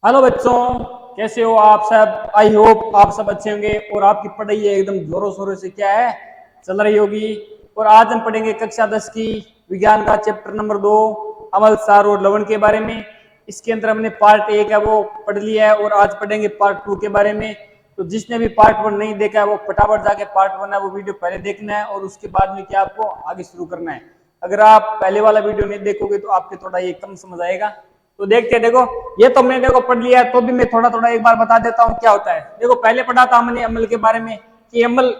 Hello बच्चों, कैसे हो आप सब। आई होप आप सब अच्छे होंगे और आपकी पढ़ाई एकदम जोरों शोरों से क्या है चल रही होगी। और आज हम पढ़ेंगे कक्षा 10 की विज्ञान का चैप्टर नंबर 2 अम्ल, सार और लवण के बारे में। इसके अंदर हमने पार्ट 1 है वो पढ़ लिया है और आज पढ़ेंगे पार्ट 2 के बारे में। तो जिसने भी पार्ट 1 नहीं देखा है वो फटाफट जाके पार्ट 1 है वो वीडियो पहले देखना है और उसके बाद में क्या आपको आगे शुरू करना है। अगर आप पहले वाला वीडियो नहीं देखोगे तो आपके थोड़ा ये कम समझ आएगा। तो देखते हैं, देखो ये तो हमने देखो पढ़ लिया है तो भी मैं थोड़ा थोड़ा एक बार बता देता हूँ क्या होता है। देखो पहले पढ़ा था हमने अम्ल के बारे में कि अम्ल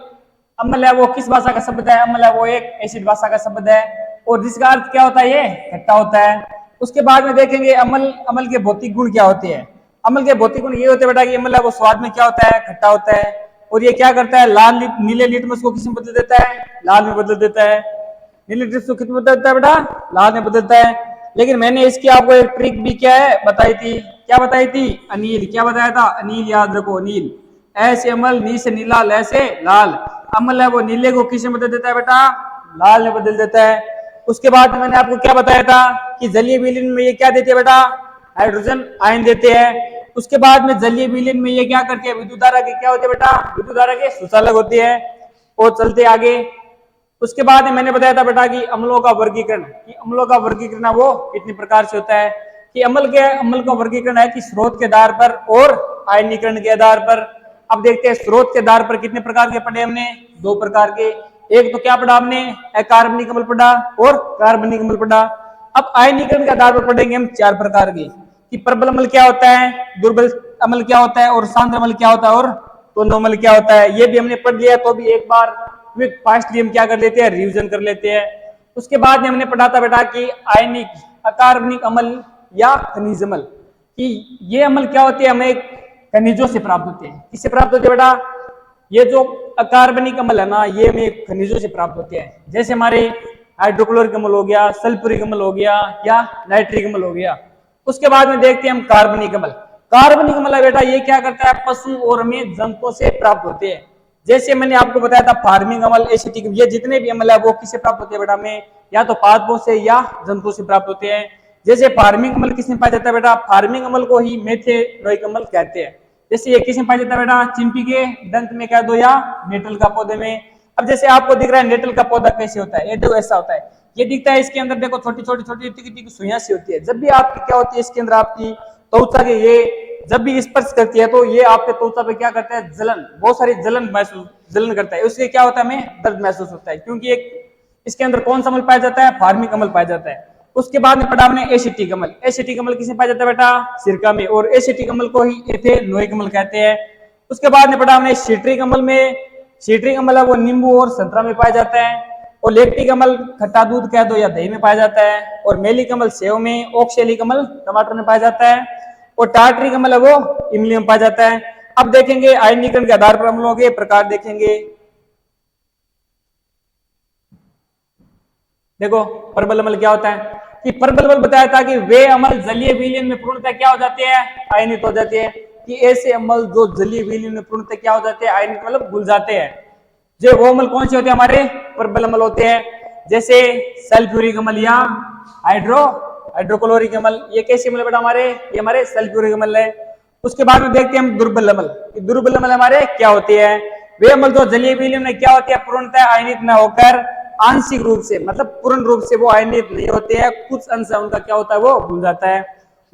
अम्ल है वो किस भाषा का शब्द है। अम्ल है वो एक एसिड भाषा का शब्द है और जिसका अर्थ क्या होता है, ये खट्टा होता है। उसके बाद में देखेंगे अम्ल अम्ल के भौतिक गुण क्या होते हैं। अम्ल के भौतिक गुण ये होते हैं बेटा कि अम्ल है वो स्वाद में क्या होता है, खट्टा होता है। और ये क्या करता है, लाल नीले लिटमस को किस में बदल देता है, लाल में बदल देता है। नीले लिटमस को किस में बदल देता है बेटा, लाल में बदलता है। लेकिन मैंने इसकी आपको एक ट्रिक भी क्या है बताई थी, क्या बताई थी, अनील। क्या बताया था, अनील याद रखो, अनील। ऐसे अमल, नी से नीला, लै से लाल। अमल है वो नीले को किस में बदल देता है बेटा, लाल में बदल देता है। उसके बाद मैंने आपको क्या बताया था कि जलीय विलीन में ये क्या देते हैं बेटा, हाइड्रोजन आयन देते हैं। उसके बाद में जलीय विलीन में ये क्या करते हैं, विद्युत धारा के क्या होते हैं बेटा, विद्युत धारा के सुचालक होते हैं। और चलते आगे, उसके बाद में मैंने बताया था बेटा कि अम्लों का वर्गीकरण, कि अम्लों का वर्गीकरण वो कितने प्रकार से होता है। कि अम्ल का वर्गीकरण है कि स्रोत के आधार पर और आयनीकरण के आधार पर। अब देखते हैं स्रोत के आधार पर कितने प्रकार के पढ़े हमने, दो प्रकार के। एक तो क्या पढ़ा हमने, अकार्बनिक अम्ल पढ़ा और कार्बनिक अम्ल पढ़ा। अब आयनीकरण के आधार पर पढ़ेंगे हम चार प्रकार के, कि प्रबल अम्ल क्या होता है, दुर्बल अम्ल क्या होता है और सांद्र अम्ल क्या होता है और तुल्य अम्ल क्या होता है। ये भी हमने पढ़ लिया, तो भी एक बार फास्टली हम क्या कर लेते हैं, रिवीजन कर लेते हैं। उसके बाद में हमने पढ़ा था बेटा कि आयनिक अकार्बनिक अम्ल या खनिज अम्ल, कि ये अम्ल क्या होते हैं, हमें खनिजों से प्राप्त होते हैं। किससे प्राप्त होते हैं बेटा, ये जो अकार्बनिक अम्ल है ना, ये हमें खनिजों से प्राप्त होते हैं। जैसे हमारे हाइड्रोक्लोरिक अम्ल हो गया, सल्फ्यूरिक अम्ल हो गया या नाइट्रिक अम्ल हो गया। उसके बाद में देखते हैं हम कार्बनिक अम्ल। कार्बनिक अम्ल है बेटा ये क्या करता है, पशु और हमें जंतुओं से प्राप्त होते हैं। जैसे मैंने आपको बताया था फार्मिंग अम्ल, एसिटिक, ये जितने भी अम्ल है वो किससे प्राप्त होते हैं बेटा, में या तो पादपों से या जंतुओं से प्राप्त होते हैं। जैसे फार्मिंग अम्ल किसमें पाया जाता है बेटा, फार्मिंग अम्ल को ही मेथेनोइक अम्ल कहते हैं। जैसे ये किसमें पाया जाता है बेटा, चिंपी के दंत में कह दो या नेटल का पौधे में। अब जैसे आपको दिख रहा है नेटल का पौधा कैसे होता है, ये देखो ऐसा होता है, ये दिखता है। इसके अंदर देखो छोटी छोटी छोटी टिकी टिकी सुइयां सी होती है। जब भी आपकी क्या होती है, इसके अंदर आपकी त्वचा के ये जब भी स्पर्श करती है तो ये आपके त्वचा पे क्या करता है, जलन, बहुत सारी जलन करता है। उससे क्या होता है, हमें दर्द महसूस होता है, क्योंकि एक इसके अंदर कौन सा अम्ल पाया जाता है, फार्मिक अम्ल पाया जाता है। उसके बाद में पढ़ा हमने एसिटिक अम्ल। एसिटिक अम्ल किसमें पाया जाता है बेटा, सिरका में, और एसिटिक अम्ल को ही एथेनोइक अम्ल कहते हैं। उसके बाद में पढ़ा हमने सिट्रिक अम्ल में। सिट्रिक अम्ल है वो नींबू और संतरा में पाया जाता है। और लैक्टिक अम्ल खट्टा दूध कह दो या दही में पाया जाता है। और मेलिक अम्ल सेव में, ऑक्सैलिक अम्ल टमाटर में पाया जाता है। और टार्टरिक अम्ल है वो इमली में पाया जाता है। अब देखेंगे आयनीकरण के आधार पर अम्लों के प्रकार देखेंगे। देखो प्रबल अम्ल क्या होता है, कि प्रबल अम्ल बताया था कि वे अम्ल जलीय विलयन में पूर्णतः क्या हो जाते हैं, आयनित हो जाते हैं। कि ऐसे अम्ल जो जलीय विलयन में पूर्णतः क्या हो जाते हैं, आयनित, मतलब घुल जाते हैं। जो वो अम्ल कौन से होते हैं, हमारे प्रबल अम्ल होते हैं। जैसे सल्फ्यूरिक अम्ल या हाइड्रोक्लोरिक अम्ल, ये कैसे अम्ल बेटा हमारे, ये हमारे सल्फ्यूरिक अम्ल है। उसके बाद में देखते हैं हम दुर्बल अम्ल। दुर्बल अम्ल हमारे क्या होते हैं, वे अम्ल जो जलीय विलयन में क्या होते हैं, पूर्णतः आयनित न होकर आंशिक रूप से, मतलब पूर्ण रूप से वो आयनित नहीं होते हैं, कुछ अंश उनका क्या होता है, वो भूल जाता है।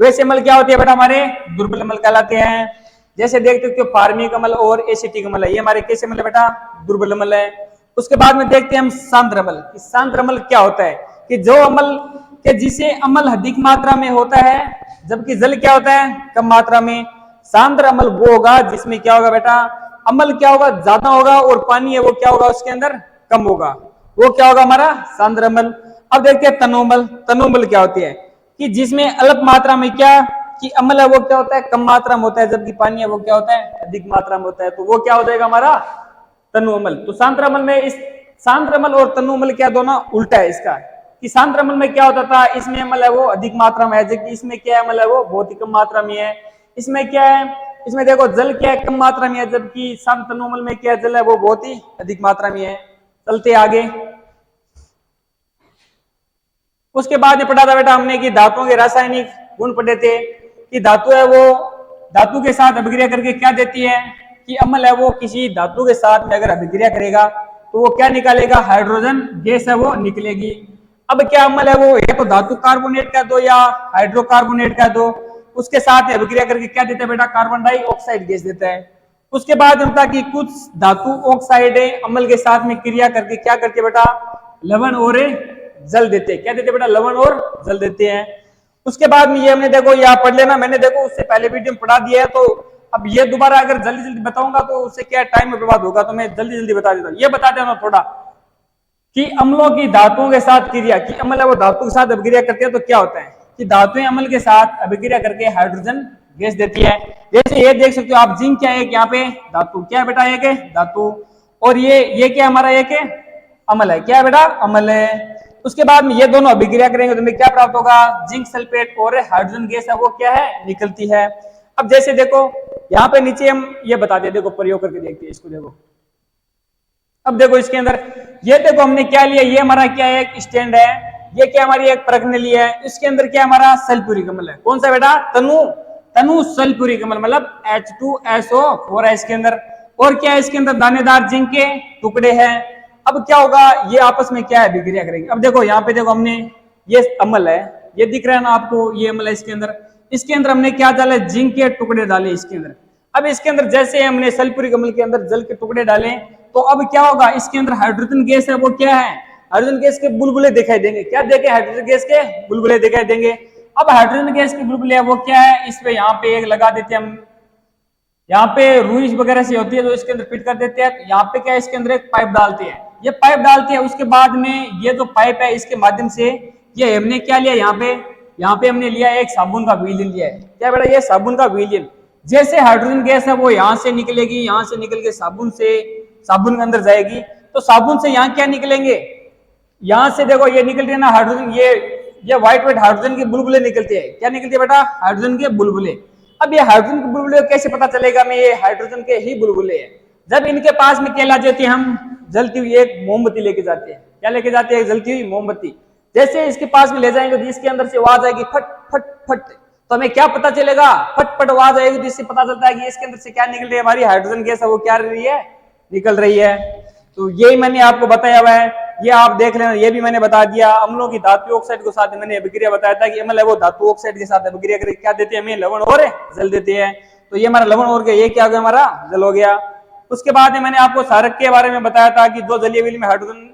वैसे अम्ल क्या होते हैं बेटा, हमारे दुर्बल अम्ल कहलाते हैं। जैसे देखते हो कि फार्मिक अम्ल और एसिटिक अम्ल है, ये हमारे कैसे अम्ल है बेटा, दुर्बल अम्ल है। उसके बाद में देखते हैं हम सांद्र अम्ल। सांद्र अम्ल क्या होता है, कि जो अम्ल के जिसे अम्ल अधिक मात्रा में होता है जबकि जल क्या होता है, कम मात्रा में। सांद्र अम्ल वो होगा जिसमें क्या होगा बेटा, अम्ल क्या होगा, ज्यादा होगा और पानी है वो क्या होगा उसके अंदर, कम होगा। वो क्या होगा हमारा सांद्र अम्ल। अब देखते हैं तनु अम्ल। तनु अम्ल क्या होती है, कि जिसमें अल्प मात्रा में क्या, कि अम्ल है वो क्या होता है, कम मात्रा में होता है, जबकि पानी है वो क्या होता है, अधिक मात्रा में होता है। तो वो क्या हो जाएगा हमारा तनु अम्ल। तो सांद्र अम्ल में, इस सांद्र अम्ल और तनु अम्ल क्या दोनों उल्टा है इसका। कि सांद्र अम्ल में क्या होता था, इसमें अम्ल है वो अधिक मात्रा में है, जबकि इसमें क्या अम्ल है वो बहुत ही कम मात्रा में है। इसमें क्या है, इसमें देखो जल क्या है, कम मात्रा में है, जबकि सांद्र तनु अम्ल में क्या जल है वो बहुत ही अधिक मात्रा में है। चलते आगे। उसके बाद में पढ़ा था बेटा हमने कि धातुओं के रासायनिक गुण पढ़े थे। कि धातु है वो धातु के साथ अभिक्रिया करके क्या देती है कि अम्ल है वो किसी धातु के साथ में अगर अभिक्रिया करेगा तो वो क्या निकालेगा, हाइड्रोजन गैस है वो निकलेगी। अब क्या अम्ल है वो या तो धातु कार्बोनेट का दो या हाइड्रोकार्बोनेट का दो, उसके साथ अभिक्रिया करके क्या देता है बेटा, कार्बन डाइऑक्साइड गैस देता है। उसके बाद होता कि कुछ धातु ऑक्साइड अम्ल के साथ में क्रिया करके क्या करते बेटा, लवण और जल देते हैं। क्या देते बेटा, लवण और जल देते हैं। उसके बाद में ये हमने देखो यहाँ पढ़ लेना, मैंने देखो उससे पहले वीडियो में पढ़ा दिया है, तो अब ये दोबारा अगर जल्दी जल्दी बताऊंगा तो उससे क्या टाइम में बर्बाद होगा, तो मैं जल्दी जल्दी बता देता हूँ। ये बता देना थोड़ा कि अम्लों की धातुओं के साथ क्रिया, कि अम्ल है वो धातु के साथ अभिक्रिया करते हैं तो क्या होता है कि धातुएं अम्ल के साथ अभिक्रिया करके हाइड्रोजन गैस देती है। जैसे ये देख सकते हो आप, जिंक क्या है यहाँ पे, धातु, क्या है बेटा, एक है धातु, और ये क्या हमारा एक है अम्ल है, क्या है बेटा, अम्ल है। उसके बाद में ये दोनों अभिक्रिया करेंगे तो हमें क्या प्राप्त होगा, जिंक सल्फेट और हाइड्रोजन गैस है वो क्या है, निकलती है। अब जैसे देखो यहाँ पे नीचे हम ये बता दें, देखो प्रयोग करके देखते हैं इसको। देखो अब देखो इसके अंदर ये देखो हमने क्या लिया, ये हमारा क्या है, एक स्टैंड है, ये क्या हमारी एक प्रश्नावली है, इसके अंदर क्या हमारा सल्फ्यूरिक अम्ल है, कौन सा बेटा, तनु सल्फ्यूरिक अम्ल, मतलब H2SO4 है इसके अंदर, और क्या है इसके अंदर, दानेदार जिंक के टुकड़े हैं। अब क्या होगा, ये आपस में क्या है, अभिक्रिया करेंगे। अब देखो यहाँ पे देखो हमने ये अम्ल है, ये दिख रहा है ना आपको, ये अम्ल है इसके अंदर हमने क्या डाला, जिंक के टुकड़े डाले इसके अंदर। अब इसके अंदर जैसे हमने सल्फ्यूरिक अम्ल के अंदर जल के टुकड़े डाले तो अब क्या होगा, इसके अंदर हाइड्रोजन गैस है वो क्या है, हाइड्रोजन गैस के बुलबुले दिखाई देंगे। क्या देखे, हाइड्रोजन गैस के बुलबुले दिखाई देंगे। अब हाइड्रोजन गैस के बुलबुले है वो क्या है, इस पे यहाँ पे एक लगा देते हैं हम, यहाँ पे रुई वगैरह से होती है तो इसके अंदर फिट कर देते हैं। यहाँ पे क्या है, इसके अंदर एक पाइप डालते हैं, ये पाइप डालते हैं। उसके बाद में ये जो पाइप है इसके माध्यम से ये हमने क्या लिया, यहाँ पे हमने लिया एक साबुन का विलयन लिया है। क्या बेटा, ये साबुन का विलयन। जैसे हाइड्रोजन गैस है वो यहाँ से निकलेगी, यहाँ से निकल के साबुन के अंदर जाएगी, तो साबुन से यहाँ क्या निकलेंगे, यहाँ से देखो ये निकल रही है ना हाइड्रोजन, ये व्हाइट हाइड्रोजन के बुलबुले निकलते हैं। क्या निकलते हैं बेटा, हाइड्रोजन के बुलबुले। अब ये हाइड्रोजन के बुलबुले कैसे पता चलेगा मैं, ये हाइड्रोजन के ही बुलबुले हैं। जब इनके पास में क्या ला जाते हैं, हम जलती हुई एक मोमबत्ती लेके जाते हैं। क्या लेके जाते हैं, जलती हुई मोमबत्ती। जैसे इसके पास में ले जाएंगे तो इसके अंदर से आवाज आएगी, फट फट फट, तो हमें क्या पता चलेगा, फट फट आवाज आएगी, तो इससे पता चलता है कि इसके अंदर से क्या निकल रही है, हमारी हाइड्रोजन गैस है वो क्या रही है, निकल रही है। तो यही मैंने आपको बताया हुआ है, ये आप देख लेना। ये भी मैंने बता दिया, अम्लों की धातु ऑक्साइड के साथ मैंने अभिक्रिया बताया था कि अम्ल है वो धातु ऑक्साइड के साथ अभिक्रिया करके क्या देते हैं, हमें लवण और जल देते हैं। तो ये हमारा लवण और गया, ये क्या हो गया, हमारा जल हो गया। उसके बाद में मैंने आपको सारक के बारे में बताया था कि जो जलीय अम्ल में हाइड्रोजन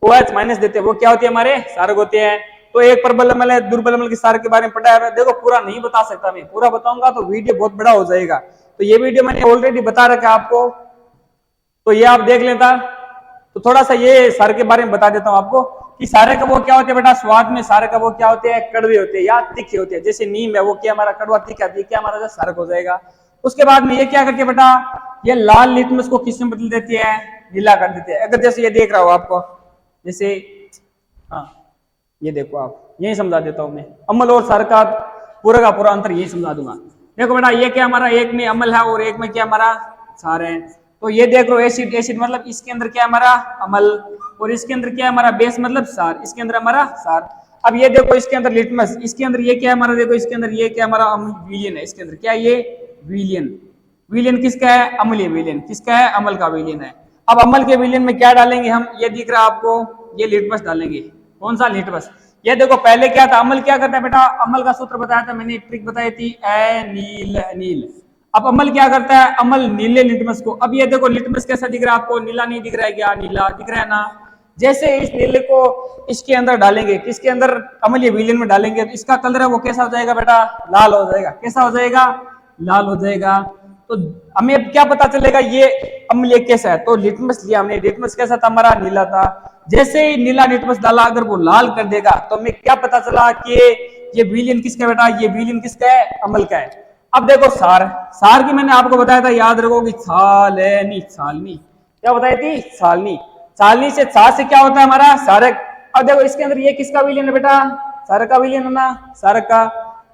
OH- देते हैं वो क्या होते हैं, हमारे सारक होते हैं। तो एक प्रबल अम्ल है, दुर्बल अम्ल के सारक के बारे में पढ़ा है। देखो पूरा नहीं बता सकता मैं, पूरा बताऊंगा तो वीडियो बहुत बड़ा हो जाएगा, तो ये वीडियो मैंने ऑलरेडी बता रखा है आपको, तो ये आप देख लेता। तो थोड़ा सा ये सारे के बारे में बता देता हूं आपको कि सारे का वो क्या होते हैं बेटा, स्वाद में सारे का वो क्या होते हैं, कड़वे होते हैं या तीखे होते हैं। जैसे नीम है वो क्या हमारा कड़वा तीखा, क्या हमारा सारक हो जाएगा। उसके बाद में ये क्या करते हैं बेटा, ये लाल लिटमस को किस में बदल देती है, नीला कर देते हैं। अगर जैसे ये देख रहा हो आपको, जैसे हाँ ये देखो आप, यही समझा देता हूं मैं, अम्ल और सारक का पूरा अंतर यही समझा दूंगा। देखो बेटा ये क्या हमारा, एक में अम्ल है और एक में क्या हमारा सार है। तो ये देख लो एसिड मतलब इसके अंदर क्या हमारा अम्ल, और इसके अंदर क्या हमारा बेस मतलब सार, इसके अंदर हमारा सार। अब ये देखो इसके अंदर लिटमस, इसके अंदर ये क्या हमारा, देखो इसके अंदर ये क्या हमारा विलियन है, इसके अंदर क्या ये विलियन किसका है, अम्लीय विलियन, किसका है, अम्ल का विलियन है। अब अम्ल के विलियन में क्या डालेंगे हम, ये दिख रहा है आपको, ये लिटमस डालेंगे। कौन सा, लिटमस। ये देखो पहले क्या था, अम्ल क्या करता है बेटा, अम्ल का सूत्र बताया था मैंने, ट्रिक बताई थी, अनील। अब अम्ल क्या करता है, अम्ल नीले लिटमस को, अब ये देखो लिटमस कैसा दिख रहा है आपको, नीला नहीं दिख रहा है क्या, नीला दिख रहा है ना। जैसे इस नीले को इसके अंदर डालेंगे, किसके अंदर, अम्लीय विलयन में डालेंगे, तो इसका कलर है वो कैसा हो जाएगा बेटा, लाल हो जाएगा। कैसा हो जाएगा, लाल हो जाएगा। तो हमें अब क्या पता चलेगा ये अम्लीय कैसा है, तो लिटमस लिया हमने, लिटमस कैसा था हमारा, नीला था। जैसे ही नीला लिटमस डाला, अगर वो लाल कर देगा तो हमें क्या पता चला कि ये विलयन किसका बेटा, ये विलयन किसका है, अम्ल का है। अब देखो सार की मैंने आपको बताया था, याद रखो कि सालनी, क्या बताई थी, सालनी से सार से क्या होता है हमारा सारक। अब देखो इसके अंदर ये किसका विलयन है बेटा, सारक का विलयन है ना, सारक का।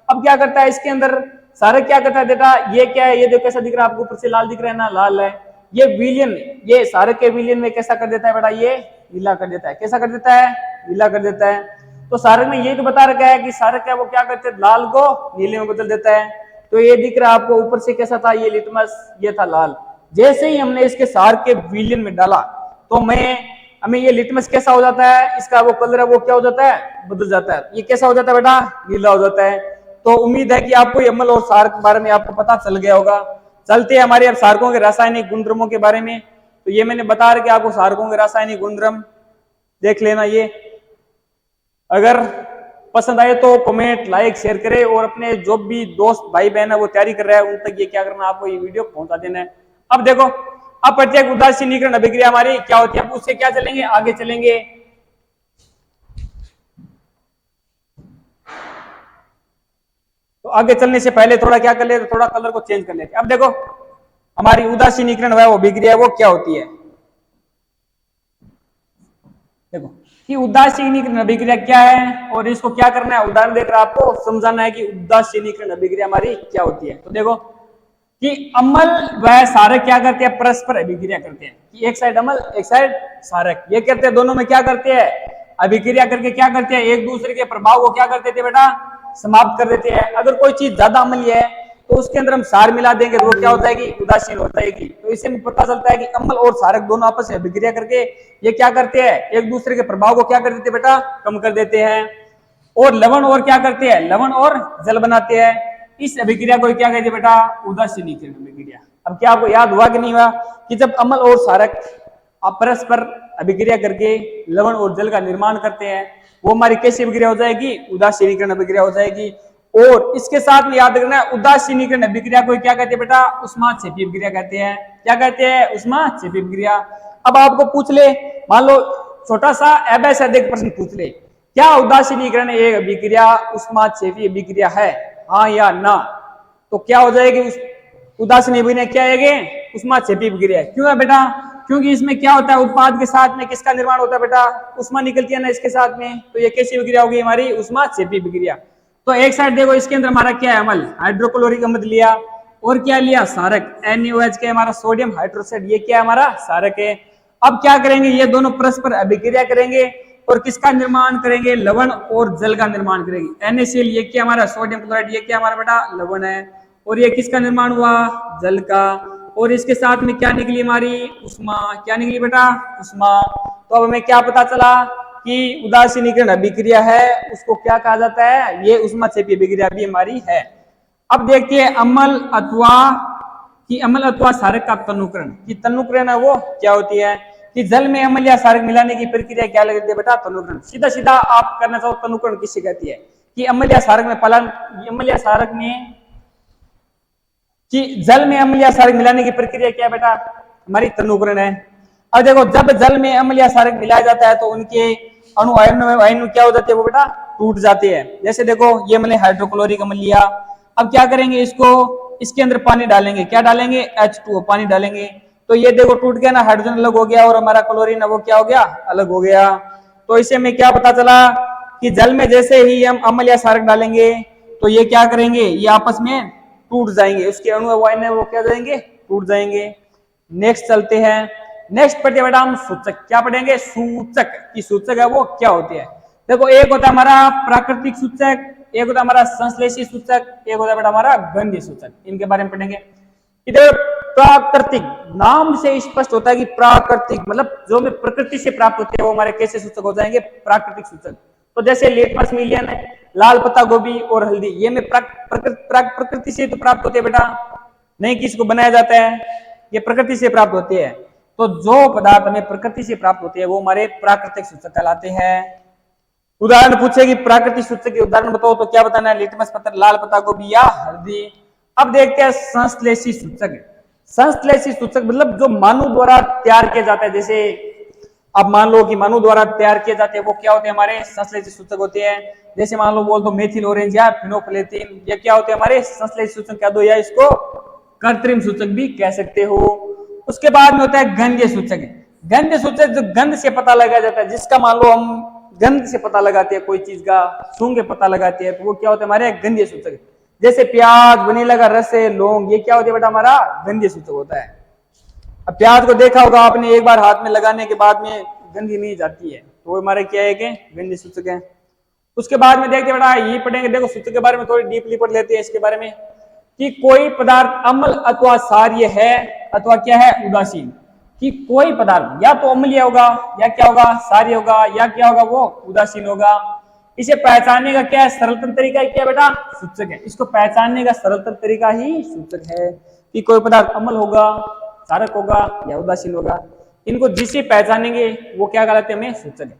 अब क्या करता है इसके अंदर सारक, क्या करता है बेटा, ये क्या है, ये देखो कैसा दिख रहा है आपको, ऊपर से लाल दिख रहा है ना, लाल है। ये विलयन, ये सारक के विलयन में कैसा कर देता है बेटा, ये नीला कर देता है। कैसा कर देता है, नीला कर देता है। तो सारक में यही तो बता रखा है कि सारक क्या वो क्या करते हैं, लाल को नीले में बदल देता है। तो ये दिख रहा है आपको, ऊपर से कैसा था ये लिटमस, ये था लाल। जैसे ही हमने इसके सार के विलयन में डाला तो हमें ये लिटमस कैसा हो जाता है, इसका वो कलर है वो क्या हो जाता है, बदल जाता है। ये कैसा हो जाता है बेटा, नीला हो जाता है। तो उम्मीद है कि आपको अम्ल और सार के बारे में आपको पता चल गया होगा। चलते हैं हमारे अब सारकों के रासायनिक गुणधर्मों के बारे में। तो ये मैंने बता रहा कि आपको सारकों के रासायनिक गुणधर्म देख लेना। ये अगर पसंद आए तो कमेंट लाइक शेयर करें, और अपने जो भी दोस्त भाई बहन है वो तैयारी कर रहा है उन तक ये क्या करना, आपको ये वीडियो पहुंचा देना है। अब देखो, अब प्रत्येक उदासीनीकरण अभिक्रिया हमारी क्या होती है, अब उससे क्या चलेंगे, आगे चलेंगे। तो आगे चलने से पहले थोड़ा क्या कर लेते, थोड़ा कलर को चेंज कर लेते। अब देखो हमारी उदासीनीकरण वो अभिक्रिया वो क्या होती है, देखो कि उदासीनीकरण अभिक्रिया क्या है और इसको क्या करना है, उदाहरण देकर आपको समझाना है कि उदासीनीकरण अभिक्रिया हमारी क्या होती है। तो देखो कि अम्ल व सारक क्या करते हैं, परस्पर अभिक्रिया करते हैं। कि एक साइड अम्ल एक साइड सारक, ये करते हैं दोनों में क्या करते हैं, अभिक्रिया करके क्या करते हैं, एक दूसरे के प्रभाव को क्या करते थे बेटा, समाप्त कर देते हैं। अगर कोई चीज ज्यादा अम्लीय है तो उसके अंदर हम सार मिला देंगे तो वो क्या हो जाएगी, उदासीन हो जाएगी। तो इससे पता चलता है कि अम्ल और सारक दोनों आपस में अभिक्रिया करके ये क्या करते हैं, एक दूसरे के प्रभाव को क्या कर देते बेटा, कम कर देते हैं। और लवण और क्या करते हैं, लवण और जल बनाते हैं। इस अभिक्रिया को क्या कहते हैं बेटा, उदासीनीकरण अभिक्रिया। अब क्या आपको याद हुआ कि नहीं हुआ कि जब अम्ल और सारक परस्पर अभिक्रिया करके लवण और जल का निर्माण करते हैं वो हमारी कैसी अभिक्रिया हो जाएगी, उदासीनीकरण अभिक्रिया हो जाएगी। और इसके साथ में याद रखना है उदासीनीकरण अभिक्रिया को क्या कहते हैं बेटा, उष्माक्षेपी अभिक्रिया कहते हैं। क्या कहते हैं, उष्माक्षेपी अभिक्रिया। अब आपको पूछ ले, मान लो छोटा सा अवैधानिक प्रश्न पूछ ले, क्या उदासीनीकरण एक अभिक्रिया उष्माक्षेपी अभिक्रिया है, हाँ या ना, तो क्या हो जाएगी, उदासीन अभिक्रिया क्या है, उष्माक्षेपी अभिक्रिया। क्यों है बेटा, क्योंकि इसमें क्या होता है, उत्पाद के साथ में किसका निर्माण होता है बेटा, उष्मा निकलती है ना इसके साथ में। तो ये कैसी अभिक्रिया होगी, हमारी उष्माक्षेपी अभिक्रिया। तो एक साइड देखो इसके अंदर हमारा क्या है, अम्ल हाइड्रोक्लोरिक अम्ल लिया और क्या लिया, सारक NaOH के हमारा सोडियम हाइड्रोक्साइड, ये क्या है हमारा सारक है। अब क्या करेंगे, ये दोनों परस्पर अभिक्रिया करेंगे और किसका निर्माण करेंगे, लवण और जल का निर्माण करेंगे। NaCl ये क्या हमारा सोडियम क्लोराइड, ये क्या हमारा बेटा लवण है, और ये किसका निर्माण हुआ, जल का। और इसके साथ में क्या निकली हमारी, उष्मा, क्या निकली बेटा, उष्मा। तो अब हमें क्या पता चला कि उदासीनीकरण अभिक्रिया है उसको क्या कहा जाता है, ये उष्माक्षेपी अभिक्रिया भी हमारी है। अब देखते हैं अम्ल अथवा सारक का तनुकरण, कि तनुकरण है वो क्या होती है, कि जल में अम्ल या सारक मिलाने की प्रक्रिया क्या लगती है बेटा, तनुकरण। सीधा सीधा आप करना चाहो तनुकरण किससे कहती है, कि अम्ल या सारक में अम्ल या सारक में, कि जल में अम्ल या सारक मिलाने की प्रक्रिया क्या है बेटा, हमारी तनुकरण है। अब देखो जब जल में अम्ल या सारक मिलाया जाता है तो उनके अणु आयन क्या हो जाते हैं, वो बेटा टूट जाते हैं। जैसे देखो ये मैंने हाइड्रोक्लोरिक अम्ल लिया, अब क्या करेंगे, इसको इसके अंदर पानी डालेंगे, क्या डालेंगे, H2O पानी डालेंगे। तो ये देखो टूट गया ना, हाइड्रोजन अलग हो गया और हमारा क्लोरीन है वो क्या हो गया, अलग हो गया। तो इससे हमें क्या पता चला कि जल में जैसे ही हम अम्ल या सारक डालेंगे तो ये क्या करेंगे, ये आपस में टूट जाएंगे, उसके अणु आयन है वो क्या जाएंगे, टूट जाएंगे। नेक्स्ट चलते हैं, नेक्स्ट पढ़ते बेटा हम सूचक, क्या पढ़ेंगे, सूचक। की सूचक है वो क्या होते हैं, देखो एक होता है हमारा प्राकृतिक सूचक, एक होता है हमारा संश्लेषी सूचक, एक होता है बेटा हमारा गंधीय सूचक। इनके बारे में पढ़ेंगे। इधर प्राकृतिक नाम से स्पष्ट होता है कि प्राकृतिक मतलब जो में प्रकृति से प्राप्त होते हैं वो हमारे कैसे सूचक हो जाएंगे, प्राकृतिक सूचक। तो जैसे लिटमस मिलियन, लाल पत्ता गोभी और हल्दी, ये में प्रकृति से तो प्राप्त होते हैं बेटा, नहीं किसको बनाया जाता है, ये प्रकृति से प्राप्त होते हैं। तो जो पदार्थ हमें प्रकृति से प्राप्त होते हैं वो हमारे प्राकृतिक सूचक कहलाते हैं। उदाहरण पूछे कि प्राकृतिक सूचक के उदाहरण बताओ, तो क्या बताना है, लिटमस पत्र, लाल पत्ता गोभी या हल्दी। अब देखते हैं संश्लेषी सूचक। संश्लेषी सूचक मतलब जो मानव द्वारा तैयार किया जाता है, जैसे अब मान लो कि मानव द्वारा तैयार किए जाते हैं वो क्या होते हैं, हमारे संश्लेषी सूचक होते हैं। जैसे मान लो बोल दो मेथिल ऑरेंज या फिनोफ्लेथिन, ये क्या होते हैं हमारे संश्लेषी सूचक कह दो, या इसको कृत्रिम सूचक भी कह सकते हो। उसके बाद में होता है गंधीय सूचक। गंधीय सूचक जो गंध से पता लगाया जाता है, जिसका मान लो हम गंध से पता लगाते हैं कोई चीज का, सूंघ के पता लगाते हैं, तो वो क्या होता है हमारे गंधीय सूचक। जैसे प्याज, वनीला का रस, लौंग, ये क्या होता है बेटा हमारा गंधीय सूचक होता है। अब प्याज को देखा होगा आपने, एक बार हाथ में लगाने के बाद में गंधी नहीं जाती है, तो वो हमारे क्या है कि गंधीय सूचक है। उसके बाद में देखते बेटा ये पढ़ेंगे, देखो सूचक के बारे में थोड़ी डीपली पढ़ लेते हैं इसके बारे में। कि कोई पदार्थ अम्ल अथवा क्षारीय है अथवा क्या है उदासीन, कि कोई पदार्थ या तो अम्लीय होगा या क्या होगा क्षारीय होगा या क्या होगा वो उदासीन होगा। इसे पहचानने का क्या है सरलतम तरीका क्या बेटा सूचक है। इसको पहचानने का सरलतम तरीका ही सूचक है कि कोई पदार्थ अम्ल होगा, क्षारक होगा या उदासीन होगा। इनको जिसे पहचानेंगे वो क्या कहलाते हैं हमें सूचक है।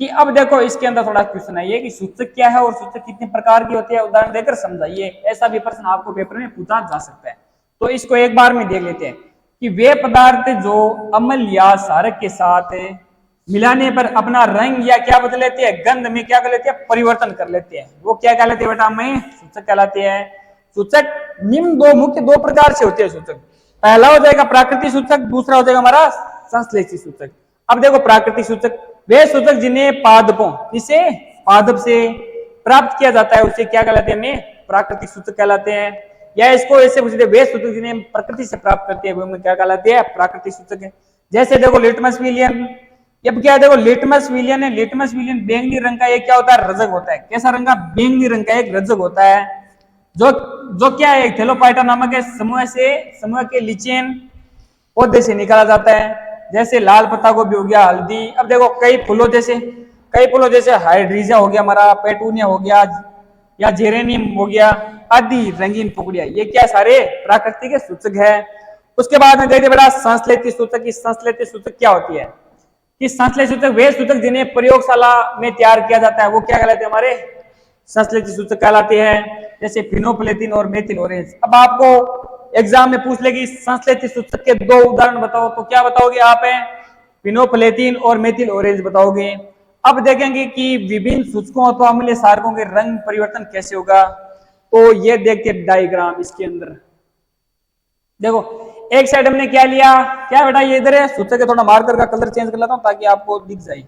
कि अब देखो इसके अंदर थोड़ा क्वेश्चन है कि सूचक क्या है और सूचक कितने प्रकार की होती है, उदाहरण देकर समझाइए। ऐसा भी प्रश्न आपको पेपर में पूछा जा सकता है। तो इसको एक बार में देख लेते हैं कि वे पदार्थ जो अम्ल या क्षारक के साथ मिलाने पर अपना रंग या क्या बदल लेते हैं, गंध में क्या कर लेते हैं परिवर्तन कर लेते हैं, वो क्या कहलाते हैं बेटा हमें सूचक कहलाते हैं। सूचक निम्न दो मुख्य दो प्रकार से होते हैं सूचक। पहला हो जाएगा प्राकृतिक सूचक, दूसरा हो जाएगा हमारा संश्लेषी सूचक। अब देखो प्राकृतिक सूचक वे सूचक जिन्हें पादपों इसे पादप से प्राप्त किया जाता है उसे क्या कहलाते हैं हमें प्राकृतिक सूचक कहलाते हैं। या इसको ऐसे पूछते वे सूचक जिन्हें प्रकृति से प्राप्त करते हैं वो क्या कहलाते हैं प्राकृतिक सूचक है। जैसे देखो लिटमस विलियन, अब क्या देखो लिटमस विलियन है, लिटमस विलियन बैंगनी रंग का एक क्या होता है रजक होता है। कैसा रंग का बैंगनी रंग का एक रजक होता है जो जो क्या है थैलोपाइटा नामक है समूह के लिचेन पौधे से निकाला जाता है। जैसे लाल पत्ता गोभी हो गया, हल्दी। अब देखो कई फूलों जैसे हाइड्रीजा हो गया हमारा, पेटूनिया हो गया या जेरेनियम हो गया आदि रंगीन पुकड़िया, ये क्या सारे प्राकृतिक सूचक है। उसके बाद में देखते बेटा संश्लेषित सूचक। की संश्लेषित सूचक क्या होती है कि संश्लेषित सूचक वे सूचक जिन्हें प्रयोगशाला में तैयार किया जाता है वो क्या कहलाते हैं हमारे संश्लेषित सूचक कहलाते हैं। जैसे फिनोप्लेथिन और मेथिल ऑरेंज। अब आपको एग्जाम में पूछ लेगी संश्लेषित सूचक के दो उदाहरण बताओ तो क्या बताओगे आप है फिनोप्लेथिन और मेथिल ऑरेंज बताओगे। अब देखेंगे कि विभिन्न सूचकों अथवा अम्लीय क्षारकों के रंग परिवर्तन कैसे होगा। तो ये देखते हैं डायग्राम इसके अंदर। देखो एक साइड हमने क्या लिया, क्या बेटा ये इधर है सूचक है, थोड़ा मार्कर का कलर चेंज कर लेता हूं ताकि आपको दिख जाए।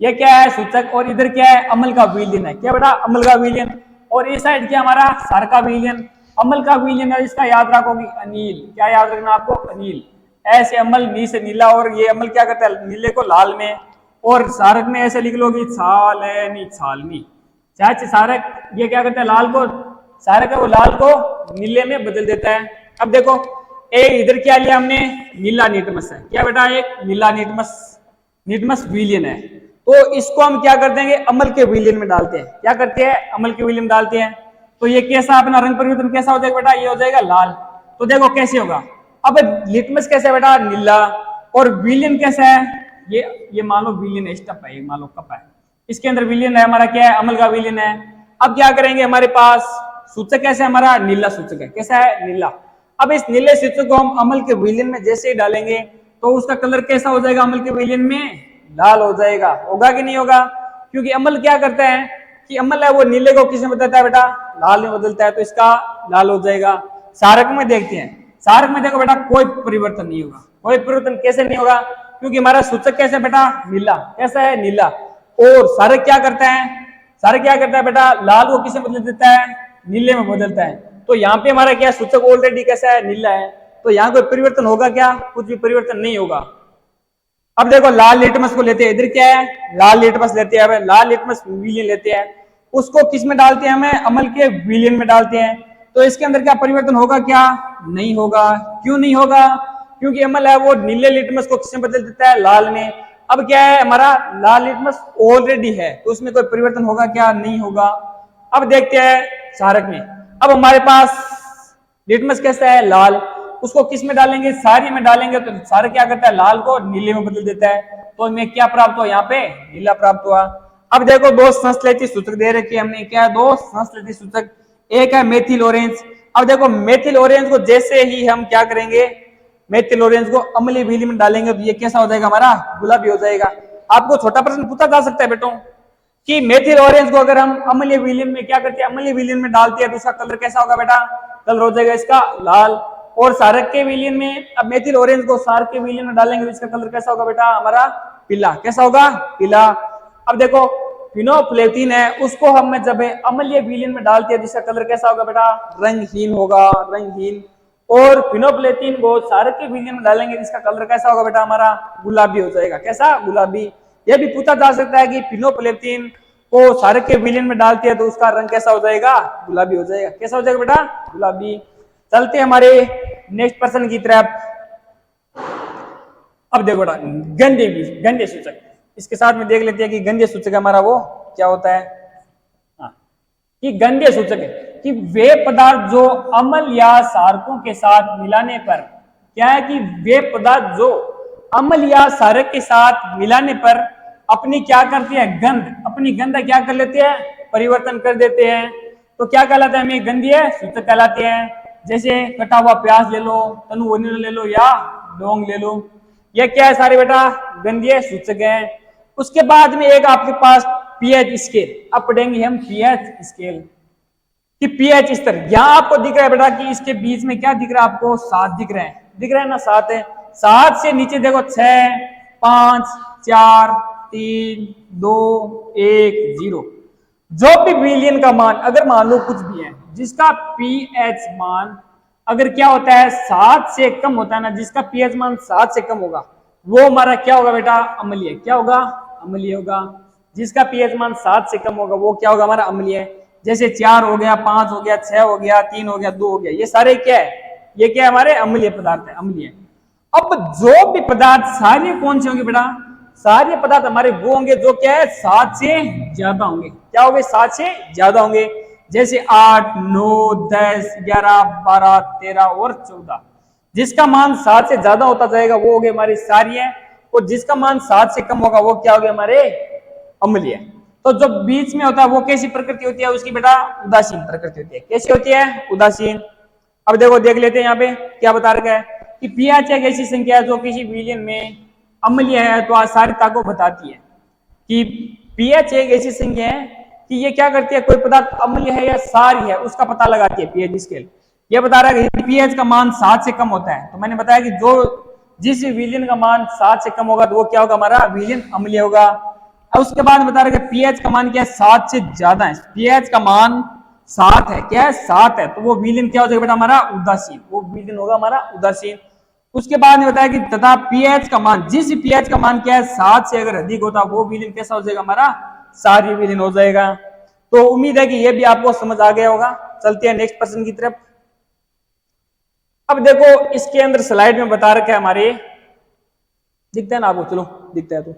ये क्या है सूचक और इधर क्या है अम्ल का विलयन है। क्या बेटा अम्ल का विलयन। और इस साइड क्या हमारा क्षार का विलयन। अम्ल का विलयन है इसका याद रखोगे अनील। क्या याद रखना आपको अनील। ऐसे अम्ल नी से नीला और ये अम्ल क्या करता है नीले को लाल में। और क्षारक में ऐसे लिख लोगे छाल है नी छाल नी। चाहे क्षारक ये क्या करता है लाल को क्षारक है वो लाल को नीले में बदल देता है। अब देखो इधर क्या लिया हमने नीला निटमस है। क्या बेटा एक नीला निटमस विलयन है। तो इसको हम क्या कर देंगे अम्ल के विलयन में डालते हैं। क्या करते हैं अम्ल के विलयन में डालते हैं। तो ये कैसा अपना रंग परिवर्तन कैसा हो जाएगा बेटा ये हो जाएगा लाल। तो देखो कैसे होगा। अब लिटमस कैसा है बेटा नीला और विलयन कैसा है ये मान लो विलयन स्टप है, मान लो कप है, इसके अंदर विलयन है हमारा क्या है अम्ल का विलयन है। अब क्या करेंगे हमारे पास सूचक कैसे हमारा नीला सूचक है। कैसा है नीला। अब इस नीले सूचक को हम अम्ल के विलयन में जैसे ही डालेंगे तो उसका कलर कैसा हो जाएगा अम्ल के विलयन में लाल हो जाएगा। होगा कि नहीं होगा। क्योंकि अम्ल क्या करता है कि अम्ल है वो नीले को किसमें बदलता है बेटा लाल में बदलता है। तो इसका लाल हो जाएगा। क्षारक में देखते हैं। क्षारक में देखो बेटा कोई परिवर्तन नहीं होगा। कोई परिवर्तन कैसे नहीं होगा क्योंकि हमारा सूचक कैसे बेटा नीला। कैसा है नीला। और क्षारक क्या करता है बेटा लाल को किसमें बदल देता है नीले में बदलता है। तो यहाँ पे हमारा क्या सूचक ऑलरेडी कैसा है नीला है। तो यहाँ कोई परिवर्तन होगा क्या कुछ भी परिवर्तन नहीं होगा। अब देखो लाल लिटमस को लेते हैं। इधर क्या है लाल लिटमस लेते हैं। लाल लिटमस विलयन लेते हैं उसको किस में डालते हैं हमें अम्ल के विलयन में डालते हैं। तो इसके अंदर क्या परिवर्तन होगा क्या नहीं होगा। क्यों नहीं होगा क्योंकि अम्ल है वो नीले लिटमस को किसमें बदल देता है लाल में। अब क्या है हमारा लाल लिटमस ऑलरेडी है तो उसमें कोई परिवर्तन होगा क्या नहीं होगा। अब देखते हैं क्षारक में। अब हमारे पास लिटमस कैसा है लाल, उसको किस में डालेंगे क्षारीय में डालेंगे तो क्षारक क्या करता है लाल को नीले में बदल देता है। तो हमें क्या प्राप्त हुआ यहाँ पे नीला प्राप्त हुआ। अब देखो दो संश्लेषित सूचक दे रखे हमने। क्या है दो संश्लेषित सूचक। एक है मेथिल ऑरेंज। अब देखो मेथिल ऑरेंज को जैसे ही हम क्या करेंगे मेथिल ऑरेंज को अम्लीय विलयन में डालेंगे तो ये कैसा हो जाएगा हमारा गुलाबी हो जाएगा। आपको छोटा प्रश्न पूछा जा सकता है बेटों कि मेथिल ऑरेंज को अगर हम अम्लीय विलयन में क्या करते हैं अम्लीय विलयन में डालते हैं तो उसका कलर कैसा होगा बेटा कलर हो जाएगा इसका लाल। और क्षारक के विलयन में अब मेथिल ऑरेंज को क्षारक के विलयन में डालेंगे तो इसका कलर कैसा होगा बेटा हमारा पीला। कैसा होगा पीला। अब देखो फिनोप्लेथिन है उसको हम जब अम्लीय विलयन में डालते हैं जिसका कलर कैसा होगा बेटा रंगहीन होगा रंगहीन। और फिनोप्लेथिन को क्षारक के विलयन में डालेंगे जिसका कलर कैसा होगा बेटा हमारा गुलाबी हो जाएगा। कैसा गुलाबी। यह भी पूछा जा सकता है कि फिनोप्लेथिन को क्षारक के विलयन में डालते हैं तो उसका रंग कैसा हो जाएगा गुलाबी हो जाएगा। कैसा हो जाएगा बेटा गुलाबी। चलते हैं हमारे नेक्स्ट प्रश्न की तरफ। अब देखो बेटा गंधे सूचक, इसके साथ में देख लेते हैं कि गंधे सूचक हमारा वो क्या होता है। हाँ, कि गंधे सूचक है कि वे पदार्थ जो अम्ल या क्षारकों के साथ मिलाने पर क्या है कि वे पदार्थ जो अम्ल या क्षारक के साथ मिलाने पर अपनी क्या करते हैं अपनी गंध क्या कर लेते हैं, परिवर्तन कर देते हैं। तो क्या कहलाते हैं, हमें गंधीय सूचक कहलाते हैं। जैसे कटा हुआ प्याज ले लो, तनु वनीला ले लो या लौंग ले लो, ये क्या है सारे बेटा गंधीय सूचक हैं। उसके बाद में एक आपके पास पीएच स्केल, अब पढ़ेंगे हम पीएच स्केल कि पीएच स्तर। यहां आपको दिख रहा है बेटा कि इसके बीच में क्या दिख रहा है आपको, 7 दिख रहा है ना, 7 है। 7 से नीचे देखो 6, 5, 4, 3, 2, 1, 0। जो भी विलियन का मान अगर मान लो कुछ भी है जिसका पीएच मान अगर क्या होता है 7 से कम होता है ना, जिसका पीएच मान 7 से कम होगा वो हमारा क्या होगा बेटा, अम्लीय। क्या होगा, अम्लीय होगा। जिसका पीएच मान 7 से कम होगा वो क्या होगा, हमारा अम्लीय। जैसे 4 हो गया, 5 हो गया, 6 हो गया, 3 हो गया, 2 हो गया, ये सारे क्या है, ये क्या है, हमारे अम्लीय पदार्थ है, अम्लीय। अब जो भी पदार्थ सारे कौन से होंगे बेटा, सारे पदार्थ हमारे वो होंगे जो क्या है 7 से ज्यादा होंगे। क्या होंगे, 7 से ज्यादा होंगे। जैसे 8, 9, 10, 11, 12, 13 और 14। जिसका मान 7 से ज्यादा होता जाएगा वो हो गए हमारे क्षारीय, और जिसका मान 7 से कम होगा वो क्या हो गया, हमारे अम्लीय। तो जो बीच में होता है वो कैसी प्रकृति होती है उसकी बेटा, उदासीन प्रकृति होती है। कैसी होती है, उदासीन। अब देखो देख लेते हैं यहाँ पे क्या बता रखा है कि पीएच एक ऐसी संख्या है जो किसी विलयन में अम्लीय है तो आसारिता को बताती है। कि पीएच एक ऐसी संख्या है कि ये क्या करती है, कोई पदार्थ अम्लीय है या क्षारीय है उसका पता लगाती है पीएच स्केल। ये बता रहा है कि पीएच का मान 7 से कम होता है, तो मैंने बताया कि जो जिस विलयन का मान 7 से कम होगा तो वो क्या होगा, हमारा विलयन अम्लीय होगा। अब उसके बाद बता रहा है कि पीएच का मान क्या है, 7 से ज्यादा है। पीएच का मान 7 है, क्या है 7 है, तो वो विलयन क्या हो जाएगा बेटा, हमारा उदासीन। वो विलयन होगा हमारा उदासीन। उसके बाद में बताया कि तथा पीएच का मान, जिस पीएच का मान क्या है 7 से अगर अधिक होता वो विलयन कैसा हो जाएगा, हमारा क्षारीय विलयन हो जाएगा। तो उम्मीद है कि ये भी आपको समझ आ गया होगा। चलते हैं नेक्स्ट प्रश्न की तरफ। अब देखो इसके अंदर स्लाइड में बता रखा है हमारे, दिखता है ना आपको, चलो दिखता है तो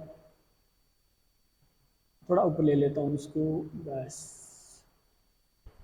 थोड़ा ऊपर ले लेता हूं इसको, बस।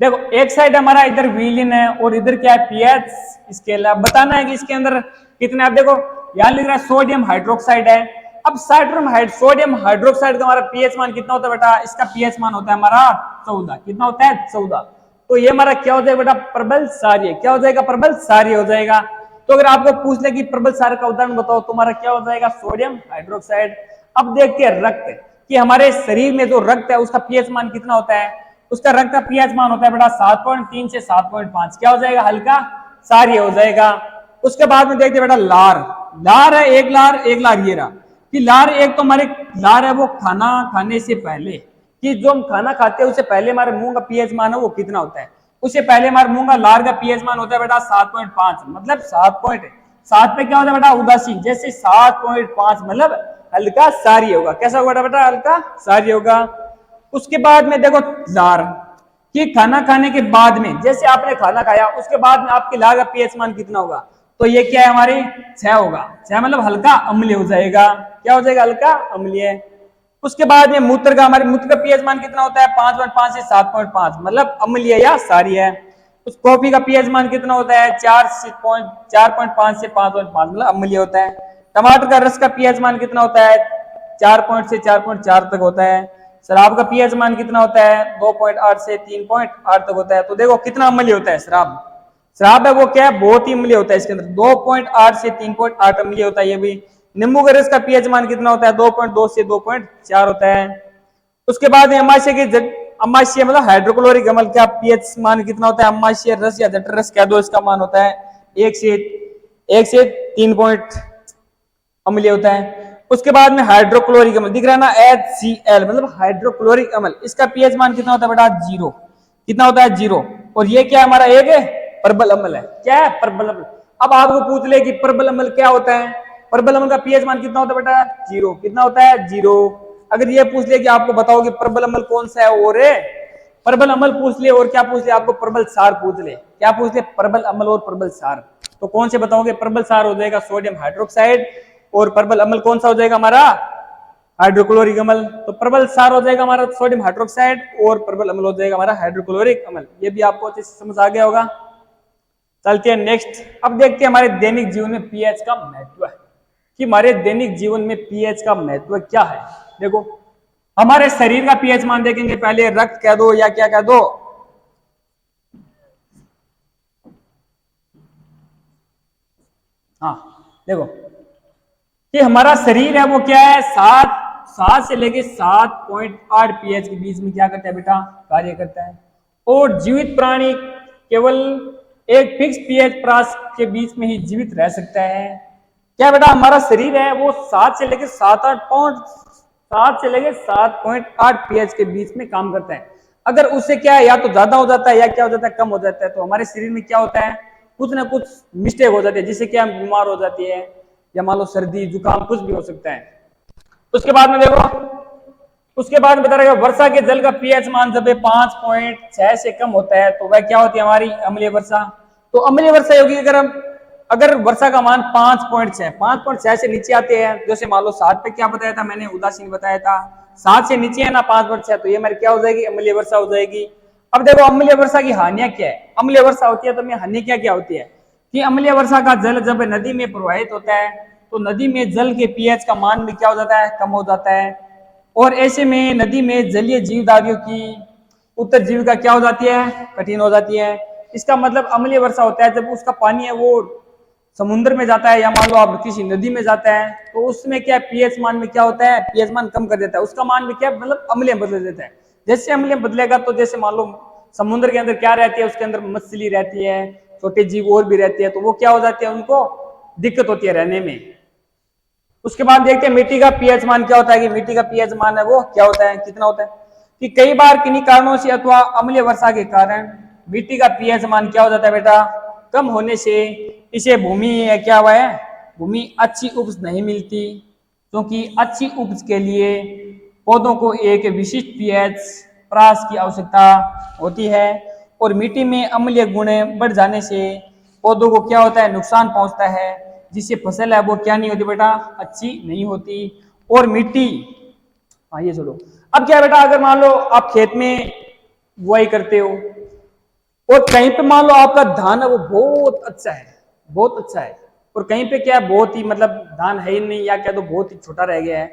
देखो एक साइड हमारा इधर विलयन है और इधर क्या है, पीएच स्केल है। बताना है कि इसके अंदर कितने, आप देखो यहां लिख रहा है सोडियम हाइड्रोक्साइड है। अब सोडियम हाइड्रोक्साइड का हमारा पीएच मान कितना होता है बेटा, इसका पीएच मान होता है हमारा 14। कितना होता है, 14। तो ये हमारा क्या हो जाएगा बेटा, प्रबल क्षारीय। क्या हो जाएगा, प्रबल क्षारीय हो जाएगा। तो अगर आपको पूछ ले कि प्रबल क्षारीय का उदाहरण बताओ, तुम्हारा क्या हो जाएगा, सोडियम हाइड्रोक्साइड। अब देखते हैं रक्त, कि हमारे शरीर में जो रक्त है उसका पीएच मान कितना होता है। उसका रक्त का पीएच मान होता है बेटा 7.3 से 7.5। क्या हो जाएगा, हल्का क्षारीय हो जाएगा। उसके बाद में देखते बेटा लार है, एक लार ये रहा कि लार एक, तो हमारे लार है वो खाना खाने से पहले, कि जो हम खाना खाते हैं उससे पहले हमारे मुंह का पीएच मान है वो कितना होता है, उससे पहले हमारे मुंह का लार का पीएच मान होता है बेटा 7.5। मतलब 7 पे क्या होता है बेटा, उदासीन। जैसे 7.5 मतलब हल्का क्षारीय होगा। कैसा होगा बेटा, हल्का क्षारीय होगा। उसके बाद में देखो लार, कि खाना खाने के बाद में, जैसे आपने खाना खाया उसके बाद में आपके लार का पीएच मान कितना होगा, तो ये क्या है, हमारे 6 होगा। 6 मतलब हल्का अम्लीय हो जाएगा। क्या हो जाएगा, हल्का अम्लीय। उसके बाद में मूत्र का, हमारे मूत्र का पीएच मान कितना होता है, 5.5 से 7.5 मतलब अम्लीय या क्षारीय है। उस कॉफी का पीएच मान कितना होता है, 4.5 से 5.5 मतलब अम्लीय होता है। टमाटर का रस का पीएच मान कितना होता है, 4 से 4.4 तक होता है। शराब का पीएच मान कितना होता है, 2.8 से 3.8 तक होता है। तो देखो कितना अम्लीय होता है शराब है वो क्या है, बहुत ही अम्लीय होता है। इसके अंदर 2.8 से 3.8 अम्लीय होता है ये भी। नींबू का रस का पीएच मान कितना होता है, 2.2 से 2.4 होता है। उसके बाद अमाशय मतलब हाइड्रोक्लोरिक अम्ल का पीएच मान कितना होता है, अमाशय रस या जठर रस कह दो, इसका मान होता है 1 से 3 अम्लीय होता है। उसके बाद में हाइड्रोक्लोरिक अम्ल दिख रहा है ना, HCl मतलब हाइड्रोक्लोरिक अम्ल, इसका पीएच मान कितना होता है बेटा, 0। कितना होता है, 0। और ये क्या हमारा एक प्रबल अम्ल है। क्या है, प्रबल अम्ल। अब आपको पूछ ले कि प्रबल अम्ल क्या होता है, प्रबल अम्ल का पीएच मान कितना होता है बेटा, 0। कितना होता है, 0। अगर ये पूछ ले कि आपको बताओ कि प्रबल अम्ल कौन सा है और प्रबल अम्ल पूछ ले और क्या पूछ ले आपको, प्रबल सार पूछ ले। क्या पूछ ले, प्रबल अम्ल और प्रबल सार। तो कौन से बताओगे, प्रबल सार हो जाएगा सोडियम हाइड्रोक्साइड, और प्रबल अम्ल कौन सा हो जाएगा हमारा, हाइड्रोक्लोरिक अम्ल। तो प्रबल सार हो जाएगा हमारा सोडियम हाइड्रोक्साइड, और प्रबल अम्ल हो जाएगा हमारा हाइड्रोक्लोरिक अम्ल। ये भी आपको अच्छे से समझ आ गया होगा। चलते हैं नेक्स्ट। अब देखते हैं हमारे दैनिक जीवन में पीएच का महत्व है, कि हमारे दैनिक जीवन में पीएच का महत्व क्या है। देखो हमारे शरीर का पीएच मान देखेंगे पहले, रक्त कह दो या क्या कह दो, हाँ देखो कि हमारा शरीर है वो क्या है, 7 से लेके 7.8 पीएच के बीच में क्या करता है बेटा, कार्य करता है। और जीवित प्राणी केवल एक फिक्स पीएच प्रास के बीच में ही जीवित रह सकता है। क्या बेटा, हमारा शरीर है वो 7 से लेके 7.8 पीएच के बीच में काम करता है। अगर उससे क्या है, या तो ज्यादा हो जाता है या क्या हो जाता है, कम हो जाता है, तो हमारे शरीर में क्या होता है, कुछ ना कुछ मिस्टेक हो जाती है, जिससे क्या हम बीमार हो जाती है, या मान लो सर्दी जुकाम कुछ भी हो सकता है। उसके बाद में देखो, उसके बाद बता रहेगा वर्षा के जल का पीएच मान जब 5.6 से कम होता है तो वह क्या होती है, हमारी अम्लीय वर्षा। तो अम्लीय वर्षा होगी अगर वर्षा का मान 5.6 से नीचे आते हैं, जैसे मान लो 7 पे क्या बताया था मैंने, उदासीन बताया था, 7 से नीचे है ना 5.6, तो ये हमारी क्या हो जाएगी, अम्लीय वर्षा हो जाएगी। अब देखो अम्लीय वर्षा की हानियां क्या है, अम्लीय वर्षा होती है तो हानि क्या क्या होती है, कि अम्लीय वर्षा का जल जब नदी में प्रवाहित होता है तो नदी में जल के पीएच का मान भी क्या हो जाता है, कम हो जाता है। और ऐसे में नदी में जलीय जीवधारियों की उत्तर जीविका क्या हो जाती है, कठिन हो जाती है। इसका मतलब अम्लीय वर्षा होता है जब उसका पानी है वो समुद्र में जाता है, या मान लो आप किसी नदी में जाता है, तो उसमें क्या पीएच मान में क्या होता है, पीएच मान कम कर देता है, उसका मान भी क्या मतलब अम्लीय बदल देता है। जैसे अम्लीय बदलेगा तो जैसे मान लो समुद्र के अंदर क्या रहती है, उसके अंदर मछली रहती है, छोटे जीव और भी रहते हैं, तो वो क्या हो जाती है, उनको दिक्कत होती है रहने में। उसके बाद देखते हैं मिट्टी का पीएच मान क्या होता है, कि मिट्टी का पीएच मान है वो क्या होता है, कितना होता है, कि कई बार किन्हीं कारणों से अथवा अम्लीय वर्षा के कारण मिट्टी का पीएच मान क्या हो जाता है बेटा, कम होने से इसे भूमि क्या हुआ है, भूमि अच्छी उपज नहीं मिलती, क्योंकि अच्छी उपज के लिए पौधों को एक विशिष्ट पीएच प्रास की आवश्यकता होती है। और मिट्टी में अम्लीय गुण बढ़ जाने से पौधों को क्या होता है, नुकसान पहुंचता है, जिससे फसल है वो क्या नहीं होती बेटा, अच्छी नहीं होती। और मिट्टी, हाँ ये छोड़ो, अब क्या बेटा, अगर मान लो आप खेत में बुआई करते हो और कहीं पे मान लो आपका धान है वो बहुत अच्छा है, बहुत अच्छा है, और कहीं पे क्या है बहुत ही मतलब धान है ही नहीं, या क्या तो बहुत ही छोटा रह गया है,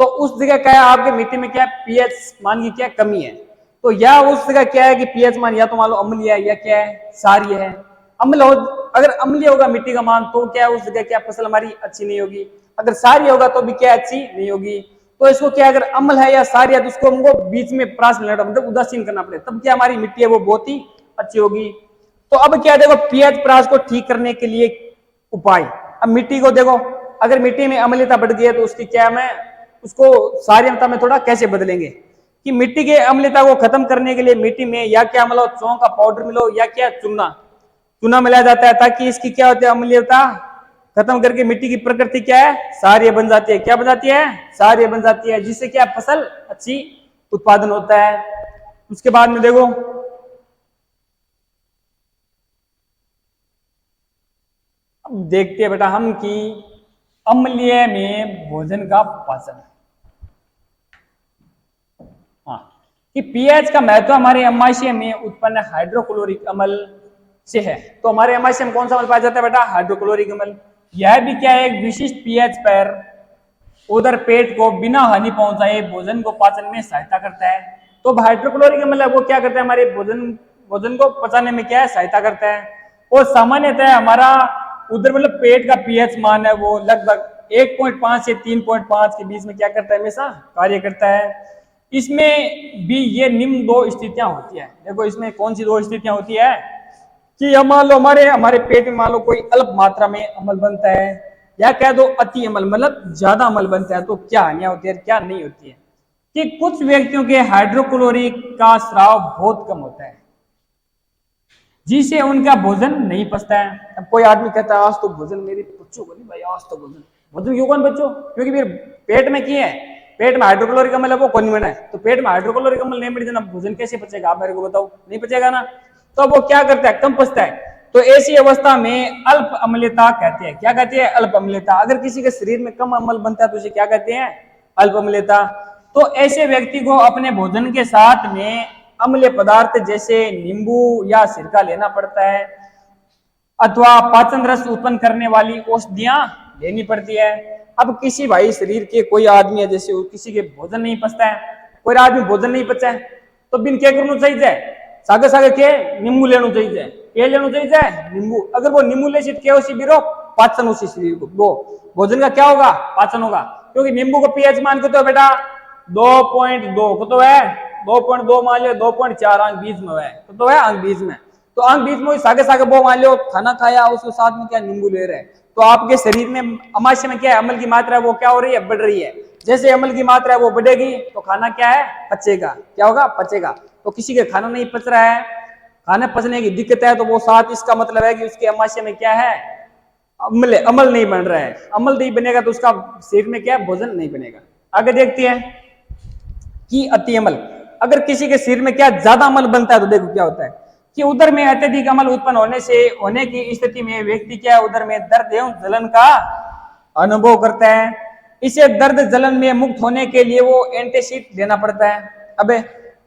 तो उस जगह क्या है, आपके मिट्टी में क्या पीएच मान की क्या कमी है, तो या उस जगह क्या है कि पीएच मान या तो मान लो अम्लीय है या क्या है, क्षारीय है। अम्ल हो, अगर अम्लीय होगा मिट्टी का मान तो क्या उस जगह क्या फसल हमारी अच्छी नहीं होगी, अगर क्षारीय होगा तो भी क्या अच्छी नहीं होगी। तो इसको क्या, अगर अम्ल है या क्षारीय है तो उसको हमको बीच में प्रास मिलाना, मतलब उदासीन करना पड़ेगा, तब क्या हमारी मिट्टी है वो बहुत ही अच्छी होगी। तो अब क्या देखो, पीएच प्रास को ठीक करने के लिए उपाय, अब मिट्टी को देखो, अगर मिट्टी में अम्लता बढ़ गई है तो उसकी क्या मैं उसको क्षारीयता में थोड़ा कैसे बदलेंगे, कि मिट्टी के अम्लता को खत्म करने के लिए मिट्टी में या क्या मिलाओ, चौं का पाउडर मिलो या क्या चूना, चूना मिलाया जाता है, ताकि इसकी क्या होती है, अम्लीयता खत्म करके मिट्टी की प्रकृति क्या है, क्षारीय बन जाती है, क्या बन जाती है, क्षारीय बन जाती है, जिससे क्या फसल अच्छी उत्पादन होता है। उसके बाद में देखो, अब देखते हैं बेटा हम कि अम्लीय में भोजन का पाचन, हाँ, कि पीएच का महत्व हमारे अमाशय में उत्पन्न हाइड्रोक्लोरिक अम्ल से है। तो हमारे अमाशय में कौन सा अम्ल पाया जाता है बेटा, हाइड्रोक्लोरिक अम्ल। यह भी क्या है, एक विशिष्ट पीएच पर उधर पेट को बिना हानि पहुंचाए भोजन को पाचन में सहायता करता है। तो हाइड्रोक्लोरिक अम्ल है वो क्या करता है, हमारे भोजन को पचाने में क्या है, सहायता करता है। और सामान्यतः हमारा उधर मतलब पेट का पीएच मान है वो लगभग 1.5 से 3.5 के बीच में क्या करता है, हमेशा कार्य करता है। इसमें भी ये निम्न 2 स्थितियां होती है। देखो इसमें कौन सी 2 स्थितियां होती है, कि मान लो हमारे पेट में मान लो कोई अल्प मात्रा में अम्ल बनता है, या कह दो अति अम्ल मतलब ज्यादा अम्ल बनता है, तो क्या हानियां होती है क्या नहीं होती है, कि कुछ व्यक्तियों के हाइड्रोक्लोरिक का स्राव बहुत कम होता है, जिससे उनका भोजन नहीं पचता है। अब कोई आदमी कहता है आज तो भोजन मेरी बच्चों को नहीं भाई, आज तो भोजन क्यों कौन बच्चों, क्योंकि फिर पेट में क्या है, पेट में हाइड्रोक्लोरिक अम्ल है वो कौन बना है, तो पेट में हाइड्रोक्लोरिक अम्ल नहीं बने भोजन कैसे पचेगा, आप मेरे को बताओ, नहीं पचेगा ना। तो वो क्या करता है, कम पचता है। तो ऐसी अवस्था में अल्प अम्लता कहते हैं। क्या कहते हैं, अल्प अम्लता। अगर किसी के शरीर में कम अम्ल बनता है तो उसे क्या कहते हैं, अल्प अम्लता। तो ऐसे व्यक्ति को अपने भोजन के साथ में अम्लीय पदार्थ जैसे नींबू या सिरका लेना पड़ता है, अथवा पाचन रस उत्पन्न करने वाली औषधियां लेनी पड़ती है। अब किसी भाई शरीर के कोई आदमी है, जैसे किसी के भोजन नहीं पचता है, कोई आदमी भोजन नहीं पचा है, तो बिन क्या करना चाहिए, सागे सागे के नींबू लेना चाहिए, क्या लेना चाहिए, नींबू। अगर वो नींबू ले क्या उसी बिरो पाचन उसी शरीर को वो भोजन का क्या होगा, पाचन होगा। क्योंकि नींबू को पीएच मान के तो बेटा 2.2 को तो है, 2.2 मान लियो, 2.4 अंक बीच में है तो है अंक बीच में, तो अंक बीच में सागे सागे वो मान लो खाना खाया उसके साथ में क्या नींबू ले रहे हैं, तो आपके शरीर में अमाशय में क्या है, अम्ल की मात्रा है वो क्या हो रही है, बढ़ रही है। जैसे अम्ल की मात्रा है वो बढ़ेगी तो खाना क्या है, पचेगा, क्या होगा, पचेगा। तो किसी के खाना नहीं पच रहा है, खाने पचने की दिक्कत है, तो वो साथ इसका मतलब है कि उसके अमाशय में क्या है, अमल नहीं बन रहा है। अमल नहीं बनेगा तो उसका शरीर में क्या है, भोजन नहीं बनेगा। आगे देखते हैं कि अति अमल। अगर किसी के शरीर में क्या ज्यादा अमल बनता है तो देखो क्या होता है कि उदर में अत्यधिक अमल उत्पन्न होने की स्थिति में व्यक्ति क्या है, उदर में दर्द एवं जलन का अनुभव करता है। इसे दर्द जलन में मुक्त होने के लिए वो एंटासिड लेना पड़ता है। अबे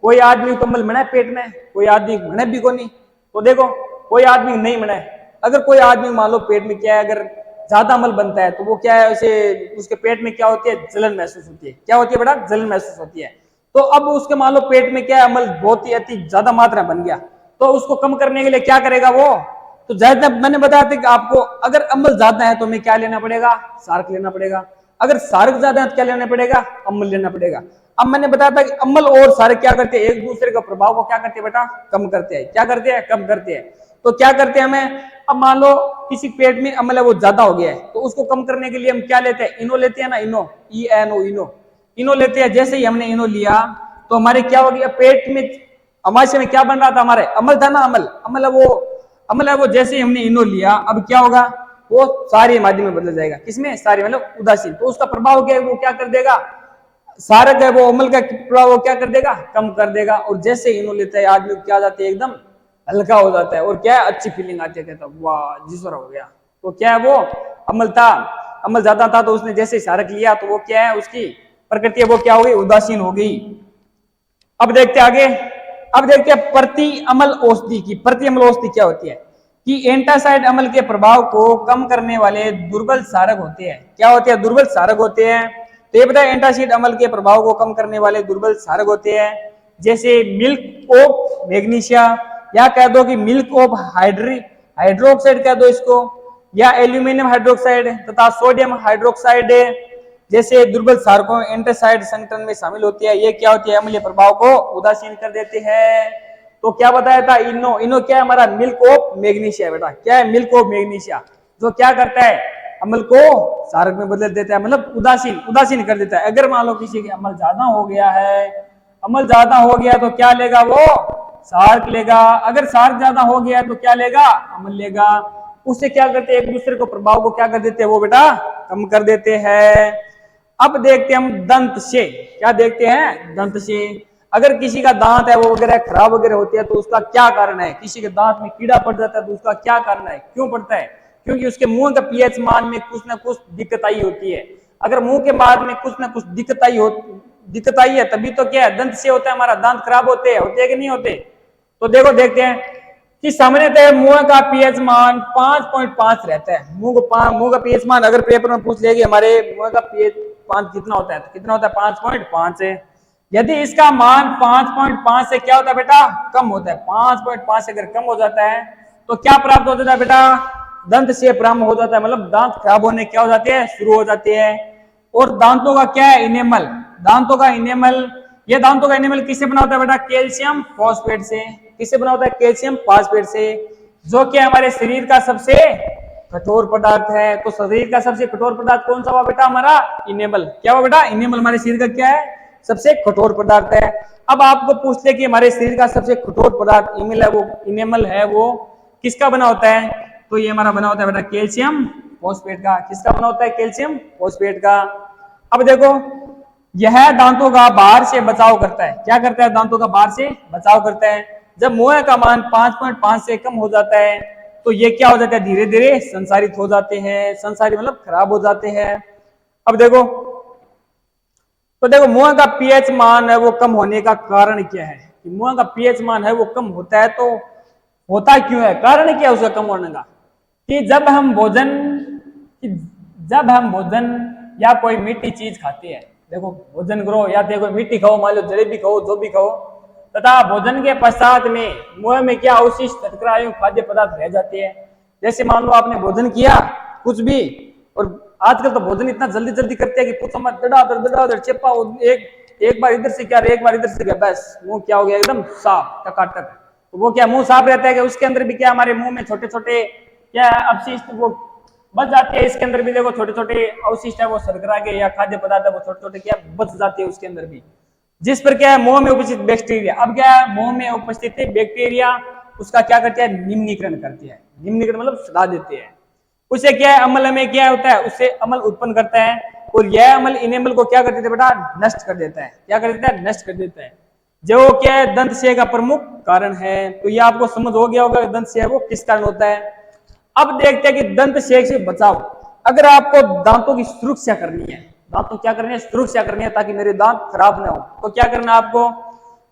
कोई आदमी तो अमल मना पेट में, कोई आदमी मना भी को नहीं, तो देखो कोई आदमी नहीं मना है। अगर कोई आदमी मान लो पेट में क्या है, अगर ज्यादा अमल बनता है तो वो क्या है, उसे उसके पेट में क्या होती है, जलन महसूस होती है। क्या होती है बेटा, जलन महसूस होती है। तो अब उसके मान लो पेट में क्या है, अमल बहुत ही अति ज्यादा मात्रा बन गया, तो उसको कम करने के लिए क्या करेगा वो, तो ज्यादा मैंने बताया था कि आपको अगर अम्ल ज्यादा है तो हमें क्या लेना पड़ेगा, सार्क लेना पड़ेगा। अगर सार्क ज्यादा है तो क्या लेना पड़ेगा, अम्ल लेना पड़ेगा। अब मैंने बताया था कि अम्ल और सार्क क्या करते हैं, एक दूसरे का प्रभाव को क्या करते हैं बेटा, कम करते हैं। क्या करते हैं, कम करते हैं। तो क्या करते हैं हमें, अब मान लो किसी पेट में अम्ल है वो ज्यादा हो गया है, तो उसको कम करने के लिए हम क्या लेते हैं, इनो लेते हैं ना, इनो, ENO, इनो लेते हैं। जैसे ही हमने इनो लिया तो हमारे क्या हो गया, पेट में अमाशय में क्या बन रहा था, हमारे अमल था ना, अमल है वो जैसे ही हमने इनो लिया अब क्या होगा, वो सारे माध्यम में बदल जाएगा। किसमें, सारे मतलब उदासीन। तो उसका प्रभाव क्या है, वो क्या कर देगा, सारक है वो अमल का प्रभाव वो क्या कर देगा, कम कर देगा। और जैसे इनो लेता है आदमी क्या जाते है, एकदम हल्का हो जाता है और क्या है, अच्छी फीलिंग आती है, कहता वाह जीसर हो गया। तो क्या है वो अमल था, अमल ज्यादा था, तो उसने जैसे सारक लिया तो वो क्या है, उसकी प्रकृति है वो क्या हो गई, उदासीन हो गई। अब देखते आगे, अब देखते हैं प्रति अमल औषधि की। प्रति अमल औषधि क्या होती है कि एंटासाइड अमल के प्रभाव को कम करने वाले दुर्बल सारक होते हैं। क्या होते हैं, दुर्बल सारक होते हैं। तो ये बताए एंटासाइड अमल के प्रभाव को कम करने वाले दुर्बल सारक होते हैं, जैसे मिल्क ऑफ मैग्नीशिया, या कह दो कि मिल्क ऑफ हाइड्रोक्साइड कह दो इसको, या एल्यूमिनियम हाइड्रोक्साइड तथा सोडियम हाइड्रोक्साइड जैसे दुर्बल सारकों एंटासाइड संगठन में शामिल होती है। ये क्या होती है, अम्लीय प्रभाव को उदासीन कर देते हैं। तो क्या बताया था, इनो क्या है हमारा, मिल्क ऑफ मैग्नीशिया। बेटा क्या है, मिल्क ऑफ मैग्नीशिया, जो क्या करता है, अम्ल को सारक में बदल देता है, मतलब उदासीन कर देता है। अगर मान लो किसी के अम्ल ज्यादा हो गया है, अम्ल ज्यादा हो गया तो क्या लेगा वो, सार्क लेगा। अगर सार्क ज्यादा हो गया तो क्या लेगा, अम्ल लेगा। उससे क्या करते हैं, एक दूसरे को प्रभाव को क्या कर देते हैं, वो बेटा कम कर देते हैं। अब देखते हैं हम दंत से, क्या देखते हैं, दंत से। अगर किसी का दांत है वो वगैरह खराब वगैरह होती है तो उसका क्या कारण है, किसी के दांत में कीड़ा पड़ जाता है तो उसका क्या कारण है, क्यों पड़ता है, क्योंकि उसके मुंह का पीएच मान में कुछ ना कुछ दिक्कत आई होती है। अगर मुंह के मान में कुछ ना कुछ दिक्कत आई है तभी तो क्या है, दंत से होता है, हमारा दांत खराब होते हैं कि नहीं होते। तो देखो देखते हैं कि सामान्यतः मुंह का पीएच मान 5.5 रहता है। मुंह का पीएच मान अगर पेपर में पूछ लेगी हमारे मुंह का पीएच 5 कितना होता है, तो कितना होता है, 5.5 है। यदि इसका मान 5.5 से क्या होता है बेटा, कम होता है। 5.5 से अगर कम हो जाता है तो क्या प्राप्त हो जाता है बेटा, दंत से प्रारंभ हो जाता है, मतलब दांत खराब होने क्या हो जाते हैं, शुरू हो जाते हैं। और दांतों का क्या है, इनेमल, दांतों का इनेमल, ये दांतों का इनेमल किससे बना होता है बेटा, कैल्शियम फॉस्फेट से। किससे बना होता है, कैल्शियम फॉस्फेट से, जो कि हमारे शरीर का सबसे कठोर पदार्थ है। तो शरीर का सबसे कठोर पदार्थ कौन सा हुआ बेटा, हमारा इनेमल। क्या हुआ बेटा, इनेमल हमारे शरीर का क्या है, सबसे कठोर पदार्थ है। अब आपको पूछ ले कि हमारे शरीर का सबसे कठोर पदार्थ इनेमल है वो किसका बना होता है, तो ये हमारा बना होता है बेटा कैल्शियम फॉस्फेट का। किसका बना होता है, कैल्शियम फॉस्फेट का। अब देखो यह दांतों का बाहर से बचाव करता है। क्या करता है? दांतों का बाहर से बचाव करता है। जब मुंह का मान 5.5 से कम हो जाता है तो ये क्या हो जाता है? धीरे धीरे संसारित हो जाते हैं। संसारित मतलब खराब हो जाते हैं। अब देखो, तो देखो मुंह का पीएच मान है वो कम होने का कारण क्या है? कि मुंह का पीएच मान है वो कम होता है, तो होता क्यों है? कारण क्या है उसका कम होने का? कि जब हम भोजन या कोई मीठी चीज खाते हैं, देखो भोजन करो या देखो मीठी खाओ, मान लो जलेबी खाओ, जो भी खाओ, तथा भोजन के पश्चात में मुंह में क्या अवशिष्ट शर्करा एवं खाद्य पदार्थ रह जाते हैं। जैसे मान लो आपने भोजन किया कुछ भी, और आजकल तो भोजन इतना जल्दी जल्दी करते हैं कि पूछो मत, दड़ा चेपा, एक बार इधर से क्या, एक बार इधर से क्या, बस मुंह क्या हो गया एकदम साफ टकाटक। तो वो क्या मुंह साफ रहता है कि उसके अंदर भी क्या हमारे मुंह में छोटे छोटे क्या अपशिष्ट वो बच जाते हैं। इसके अंदर भी देखो छोटे छोटे अवशिष्ट है वो शर्करा के या खाद्य पदार्थ है वो छोटे छोटे क्या बच जाते हैं उसके अंदर भी, जिस पर क्या है मुंह में उपस्थित बैक्टीरिया, अब क्या है मुंह में उपस्थित बैक्टीरिया उसका क्या करते हैं? निम्नीकरण करते हैं। निम्नीकरण मतलब सड़ा देते हैं। उससे क्या है? अम्ल में क्या होता है? उससे अम्ल उत्पन्न करता है, और यह अम्ल इन अम्ल को क्या कर देता है बेटा? नष्ट कर देता है। क्या कर देता है? नष्ट कर देता है, जो क्या है दंत क्षय का प्रमुख कारण है। तो ये आपको समझ हो गया होगा दंत क्षय वो किस कारण होता है। अब देखते हैं कि दंत क्षय से बचाव। अगर आपको दांतों की सुरक्षा करनी है, दांतों क्या करनी है? सुरक्षा करनी है, ताकि मेरे दांत खराब ना हो, तो क्या करना है आपको?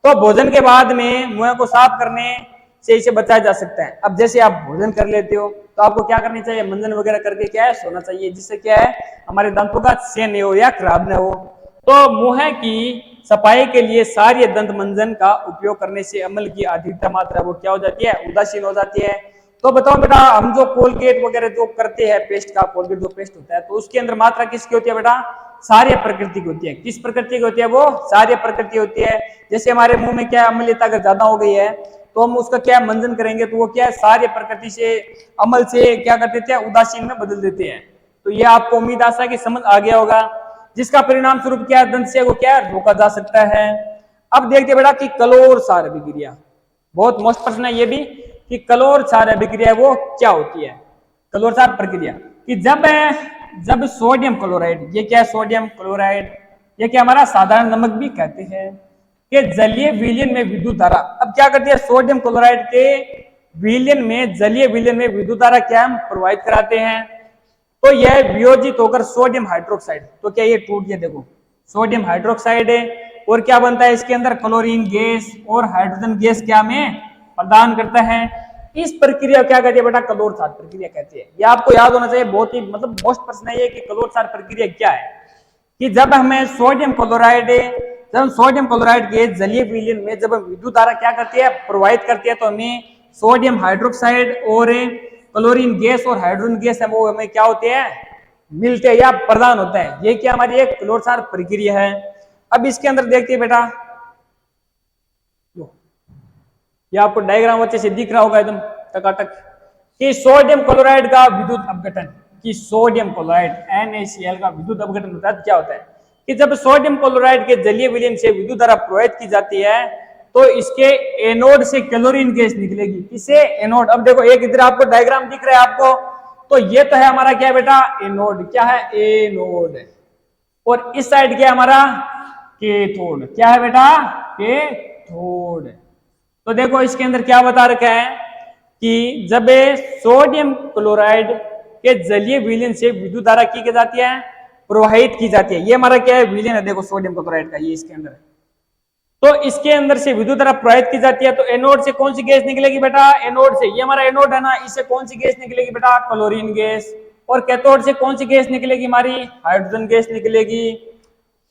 तो भोजन के बाद में मुंह को साफ करने से इसे बचाया जा सकता है। अब जैसे आप भोजन कर लेते हो तो आपको क्या करनी चाहिए? मंजन वगैरह करके क्या है सोना चाहिए, जिससे क्या है हमारे दांतों का क्षय नहीं हो या खराब ना हो। तो मुंह की सफाई के लिए सारी दंत मंजन का उपयोग करने से अम्ल की अधिकतम मात्रा वो क्या हो जाती है? उदासीन हो जाती है। तो बताओ बेटा, हम जो कोलगेट वगैरह जो करते हैं, पेस्ट का कोलगेट जो पेस्ट होता है, तो उसके अंदर मात्रा किसकी होती है बेटा? सारी प्रकृति की होती है। किस प्रकृति की होती है? वो सारी प्रकृति होती है। जैसे हमारे मुंह में क्या अम्लता अगर ज्यादा हो गई है तो हम उसका क्या मंजन करेंगे, तो वो क्या है सारी प्रकृति से अमल से क्या कर देते हैं? उदासीन में बदल देते हैं। तो ये आपको उम्मीद आशा की समझ आ गया होगा, जिसका परिणाम स्वरूप क्या दंत क्षय को क्या रोका जा सकता है। अब देखते बेटा कि कलोर सार अभिक्रिया, बहुत मोस्ट प्रश्न है ये भी, कि कलोर सार अभिक्रिया वो क्या होती है? कलोर सार प्रक्रिया कि जब सोडियम क्लोराइड, ये क्या है? सोडियम क्लोराइड, ये क्या हमारा साधारण नमक भी कहते हैं, कि जलीय विलयन में विद्युत धारा, अब क्या करती है? सोडियम क्लोराइड के विलयन में, जलीय विलयन में विद्युत धारा क्या हम प्रोवाइड कराते हैं। तो यह वियोजित होकर सोडियम हाइड्रोक्साइड, तो क्या ये टूट गया? देखो सोडियम हाइड्रोक्साइड है, और क्या बनता है इसके अंदर? क्लोरीन गैस और हाइड्रोजन गैस क्या में प्रदान करता है। इस प्रक्रिया क्या कहती है बेटा? कलोर सार प्रक्रिया कहती है। ये आपको याद होना चाहिए, बहुत ही मतलब मोस्ट प्रश्न है ये कि कलोर सार प्रक्रिया क्या है। कि जब हमें सोडियम क्लोराइड के जलीय विलयन में जब विद्युत धारा क्या करती है? प्रोवाइड करती है, तो हमें सोडियम हाइड्रोक्साइड और क्लोरीन गैस और हाइड्रोजन गैस है वो हमें क्या होते हैं? मिलते हैं या प्रदान होता है। ये क्या हमारी एक कलोर सार प्रक्रिया है। अब इसके अंदर देखते हैं बेटा, ये आपको डायग्राम अच्छे से दिख रहा होगा एकदम टकाटक, कि सोडियम क्लोराइड का विद्युत अपघटन, कि सोडियम क्लोराइड NaCl का विद्युत अपघटन होता है। क्या होता है कि जब सोडियम क्लोराइड के जलीय विलयन से विद्युत धारा प्रवाहित की जाती है तो इसके एनोड से क्लोरीन गैस निकलेगी। किसे? एनोड। अब देखो एक इधर आपको डायग्राम दिख रहा है आपको, तो ये तो है हमारा क्या है बेटा? एनोड। क्या है? एनोड। और इस साइड क्या है हमारा? कैथोड। क्या है बेटा? कैथोड। तो देखो इसके अंदर क्या बता रखा है कि जब सोडियम क्लोराइड के जलीय विलयन से विद्युत धारा की जाती है, प्रवाहित की जाती है। ये हमारा क्या है? विलयन है, देखो सोडियम क्लोराइड का, ये इसके अंदर है। तो इसके अंदर से विद्युत धारा प्रवाहित की जाती है, तो एनोड से कौन सी गैस निकलेगी बेटा? एनोड से, ये हमारा एनोड है ना, इससे कौन सी गैस निकलेगी बेटा? Chlorine gas. और कैथोड से कौन सी गैस निकलेगी हमारी? हाइड्रोजन गैस निकलेगी।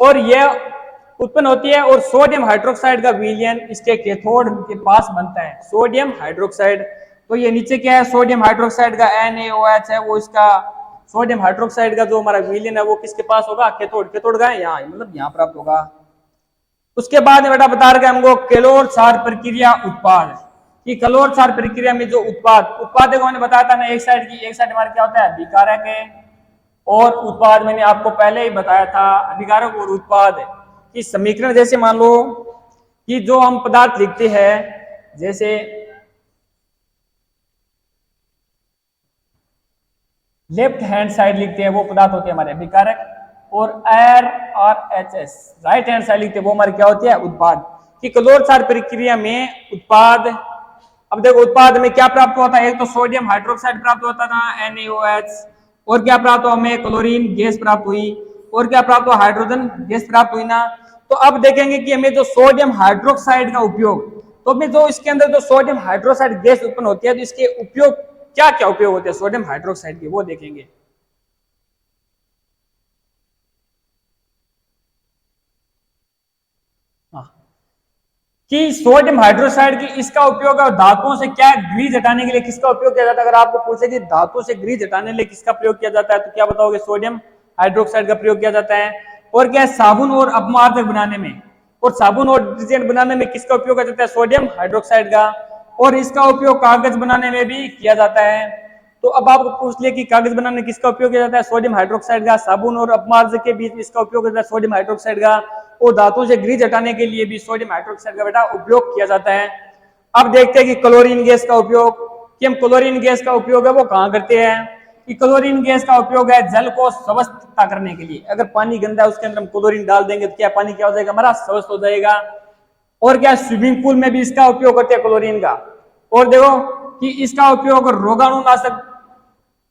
और यह उत्पन्न होती है, और सोडियम हाइड्रोक्साइड का विलयन इसके कैथोड के पास बनता है, सोडियम हाइड्रोक्साइड। तो ये नीचे क्या है? सोडियम हाइड्रोक्साइड का NaOH है, वो इसका सोडियम हाइड्रोक्साइड का जो हमारा विलयन है वो किसके पास होगा? कैथोड। कैथोड का है यहाँ, मतलब यहाँ प्राप्त होगा। उसके बाद बेटा बता रहे हमको कलोर सार प्रक्रिया उत्पाद, कि कलोर सार प्रक्रिया में जो उत्पाद देखो मैंने बताया था ना, एक साइड हमारे क्या होता है? अभिकारक है, और उत्पाद मैंने आपको पहले ही बताया था, अभिकारक और उत्पाद की समीकरण। जैसे मान लो कि जो हम पदार्थ लिखते हैं, जैसे लेफ्ट हैंड साइड लिखते हैं, वो पदार्थ होते हैं हमारे अभिकारक, और RRHS राइट हैंड साइड लिखते हैं, वो हमारी क्या होती है उत्पाद। कि कलोरसार प्रक्रिया में उत्पाद, अब देखो उत्पाद में क्या प्राप्त होता है, एक तो सोडियम हाइड्रोक्साइड प्राप्त होता था NaOH, और क्या प्राप्त हुआ हमें क्लोरीन गैस प्राप्त हुई, और क्या प्राप्त हुआ हाइड्रोजन गैस प्राप्त हुई ना। तो अब देखेंगे कि हमें जो सोडियम हाइड्रोक्साइड का उपयोग, तो हमें जो इसके अंदर जो सोडियम हाइड्रोक्साइड गैस उत्पन्न होती है तो इसके उपयोग क्या क्या उपयोग होते हैं सोडियम हाइड्रोक्साइड के, वो देखेंगे। कि सोडियम हाइड्रोक्साइड की इसका उपयोग धातुओं से क्या ग्रीस हटाने के लिए किसका उपयोग किया जाता है। अगर आपको पूछे कि धातु से ग्रीस हटाने के लिए किसका प्रयोग किया जाता है तो क्या बताओगे, सोडियम हाइड्रोक्साइड का प्रयोग किया जाता है। और क्या है, साबुन और अपमार्जक बनाने में और साबुन और डिटर्जेंट बनाने में किसका उपयोग किया जाता है, सोडियम हाइड्रोक्साइड का। और इसका उपयोग कागज बनाने में भी किया जाता है। तो अब आपको पूछ लिया कि कागज बनाने में किसका उपयोग किया जाता है, सोडियम हाइड्रोक्साइड का। साबुन और अपमार्जक के बीच में इसका उपयोग किया जाता है, सोडियम हाइड्रोक्साइड का। और धातु से ग्रीस हटाने के लिए भी सोडियम हाइड्रोक्साइड का बेटा उपयोग किया जाता है। अब देखते हैं कि क्लोरीन गैस का उपयोग, कि हम क्लोरीन गैस का उपयोग है वो कहाँ करते हैं। कि क्लोरीन गैस का उपयोग है जल को स्वच्छता करने के लिए। अगर पानी गंदा है उसके अंदर हम क्लोरीन डाल देंगे तो क्या पानी क्या हो जाएगा, हमारा स्वच्छ हो जाएगा। और क्या स्विमिंग पूल में भी इसका उपयोग करते हैं क्लोरीन का। और देखो कि इसका उपयोग रोगाणुनाशक,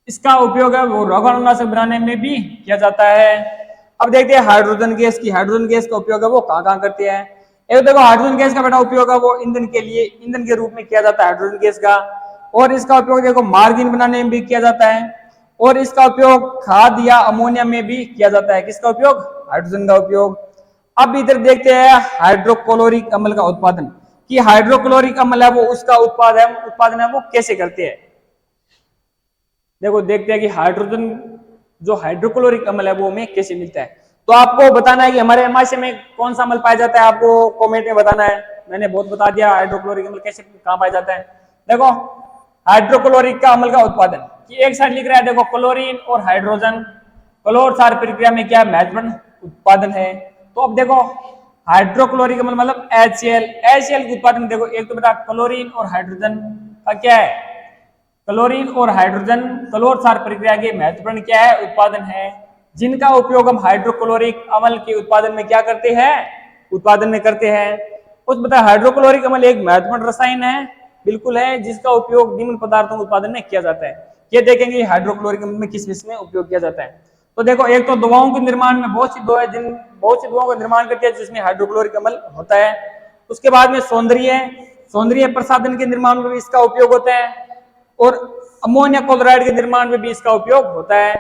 इसका उपयोग है वो रोगाणुनाशक बनाने में भी किया जाता है। अब देखते हैं हाइड्रोजन गैस की, हाइड्रोजन गैस का उपयोग है वो कहाँ कहाँ करते हैं। एक देखो हाइड्रोजन गैस का बेटा उपयोग है वो ईंधन के लिए, ईंधन के रूप में किया जाता है हाइड्रोजन गैस का। और इसका उपयोग देखो मार्गिन बनाने में भी किया जाता है। और इसका उपयोग खाद या अमोनिया में भी किया जाता है। किसका उपयोग, हाइड्रोजन का उपयोग। अब इधर देखते हैं हाइड्रोक्लोरिक अम्ल का उत्पादन, कि हाइड्रोक्लोरिक अम्ल है वो उसका उत्पादन है वो कैसे करते हैं। देखो देखते हैं कि हाइड्रोजन जो हाइड्रोक्लोरिक अम्ल है वो हमें कैसे मिलता है। तो आपको बताना है कि हमारे एमआईसी में कौन सा अम्ल पाया जाता है, आपको कमेंट में बताना है। मैंने बहुत बता दिया हाइड्रोक्लोरिक अम्ल कैसे कहाँ पाया जाता है। देखो हाइड्रोक्लोरिक का अम्ल का उत्पादन, कि एक साइड लिख रहा है देखो क्लोरीन और हाइड्रोजन क्लोरसार प्रक्रिया में क्या महत्वपूर्ण उत्पादन है। तो अब देखो हाइड्रोक्लोरिक अम्ल मतलब HCl, HCl के उत्पादन देखो एक तो बेटा क्लोरीन और हाइड्रोजन का क्या है, क्लोरीन और हाइड्रोजन क्लोरसार प्रक्रिया के महत्वपूर्ण क्या है उत्पादन है, जिनका उपयोग हम हाइड्रोक्लोरिक अम्ल के उत्पादन में क्या करते हैं, उत्पादन में करते हैं। कुछ बता हाइड्रोक्लोरिक अम्ल एक महत्वपूर्ण रसायन है, बिल्कुल है, जिसका उपयोग निम्न पदार्थों के उत्पादन में किया जाता है। ये देखेंगे हाइड्रोक्लोरिक अम्ल में किस किस में उपयोग किया जाता है। तो देखो एक तो दवाओं के निर्माण में बहुत सी दवाओं का निर्माण करते हैं जिसमें हाइड्रोक्लोरिक अम्ल होता है। उसके बाद में सौंदर्य प्रसाधन के निर्माण में भी इसका उपयोग होता है। और अमोनिया क्लोराइड के निर्माण में भी इसका उपयोग होता है।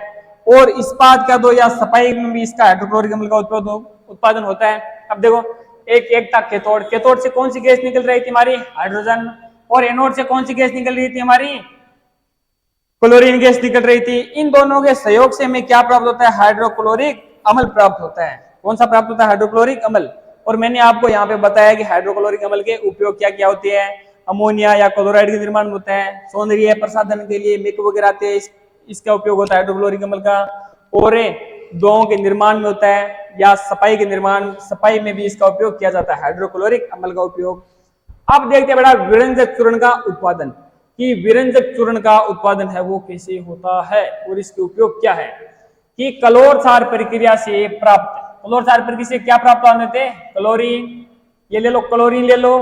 और इस्पात का दो या सफाई में भी इसका हाइड्रोक्लोरिक अम्ल का उत्पादन होता है। अब देखो एक था कैथोड से कौन सी गैस निकल रही थी हमारी, हाइड्रोजन। और एनोड से कौन सी गैस निकल रही थी हमारी, क्लोरीन गैस निकल रही थी। इन दोनों के सहयोग से हमें क्या प्राप्त होता है, हाइड्रोक्लोरिक अम्ल प्राप्त होता है। कौन सा प्राप्त होता है, हाइड्रोक्लोरिक अम्ल। और मैंने आपको यहाँ पे बताया कि हाइड्रोक्लोरिक अम्ल के उपयोग क्या क्या होते हैं, अमोनिया या क्लोराइड के निर्माण में होता है, सौंदर्य प्रसाधन के लिए मेक वगैरह आते हैं, इसका उपयोग होता है हाइड्रोक्लोरिक अम्ल का। और दवाओं के निर्माण में होता है या सफाई में भी इसका उपयोग किया जाता है हाइड्रोक्लोरिक अम्ल का उपयोग। अब देखते हैं बेटा विरंजक चूर्ण का उत्पादन, कि विरंजक चूर्ण का उत्पादन है वो कैसे होता है और इसके उपयोग क्या है। कि क्लोरसार प्रक्रिया से क्या प्राप्त होने थे, क्लोरीन, ये ले लो क्लोरीन ले लो।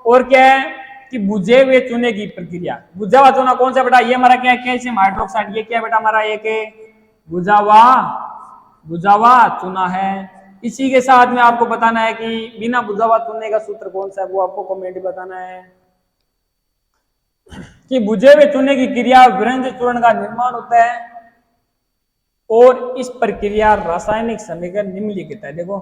और क्या है कि बुझे हुए चूने की प्रक्रिया, बुझा हुआ चूना कौन सा बेटा, ये हमारा क्या है कैल्शियम हाइड्रोक्साइड, ये क्या बेटा हमारा एक बुझा हुआ चूना है। इसी के साथ में आपको बताना है कि बिना बुझा हुआ चूने का सूत्र कौन सा है, वो आपको कमेंट में बताना है। कि बुझे हुए चूने की क्रिया विरंजक चूर्ण का निर्माण होता है। और इस प्रक्रिया रासायनिक समीकरण निम्नलिखित है। देखो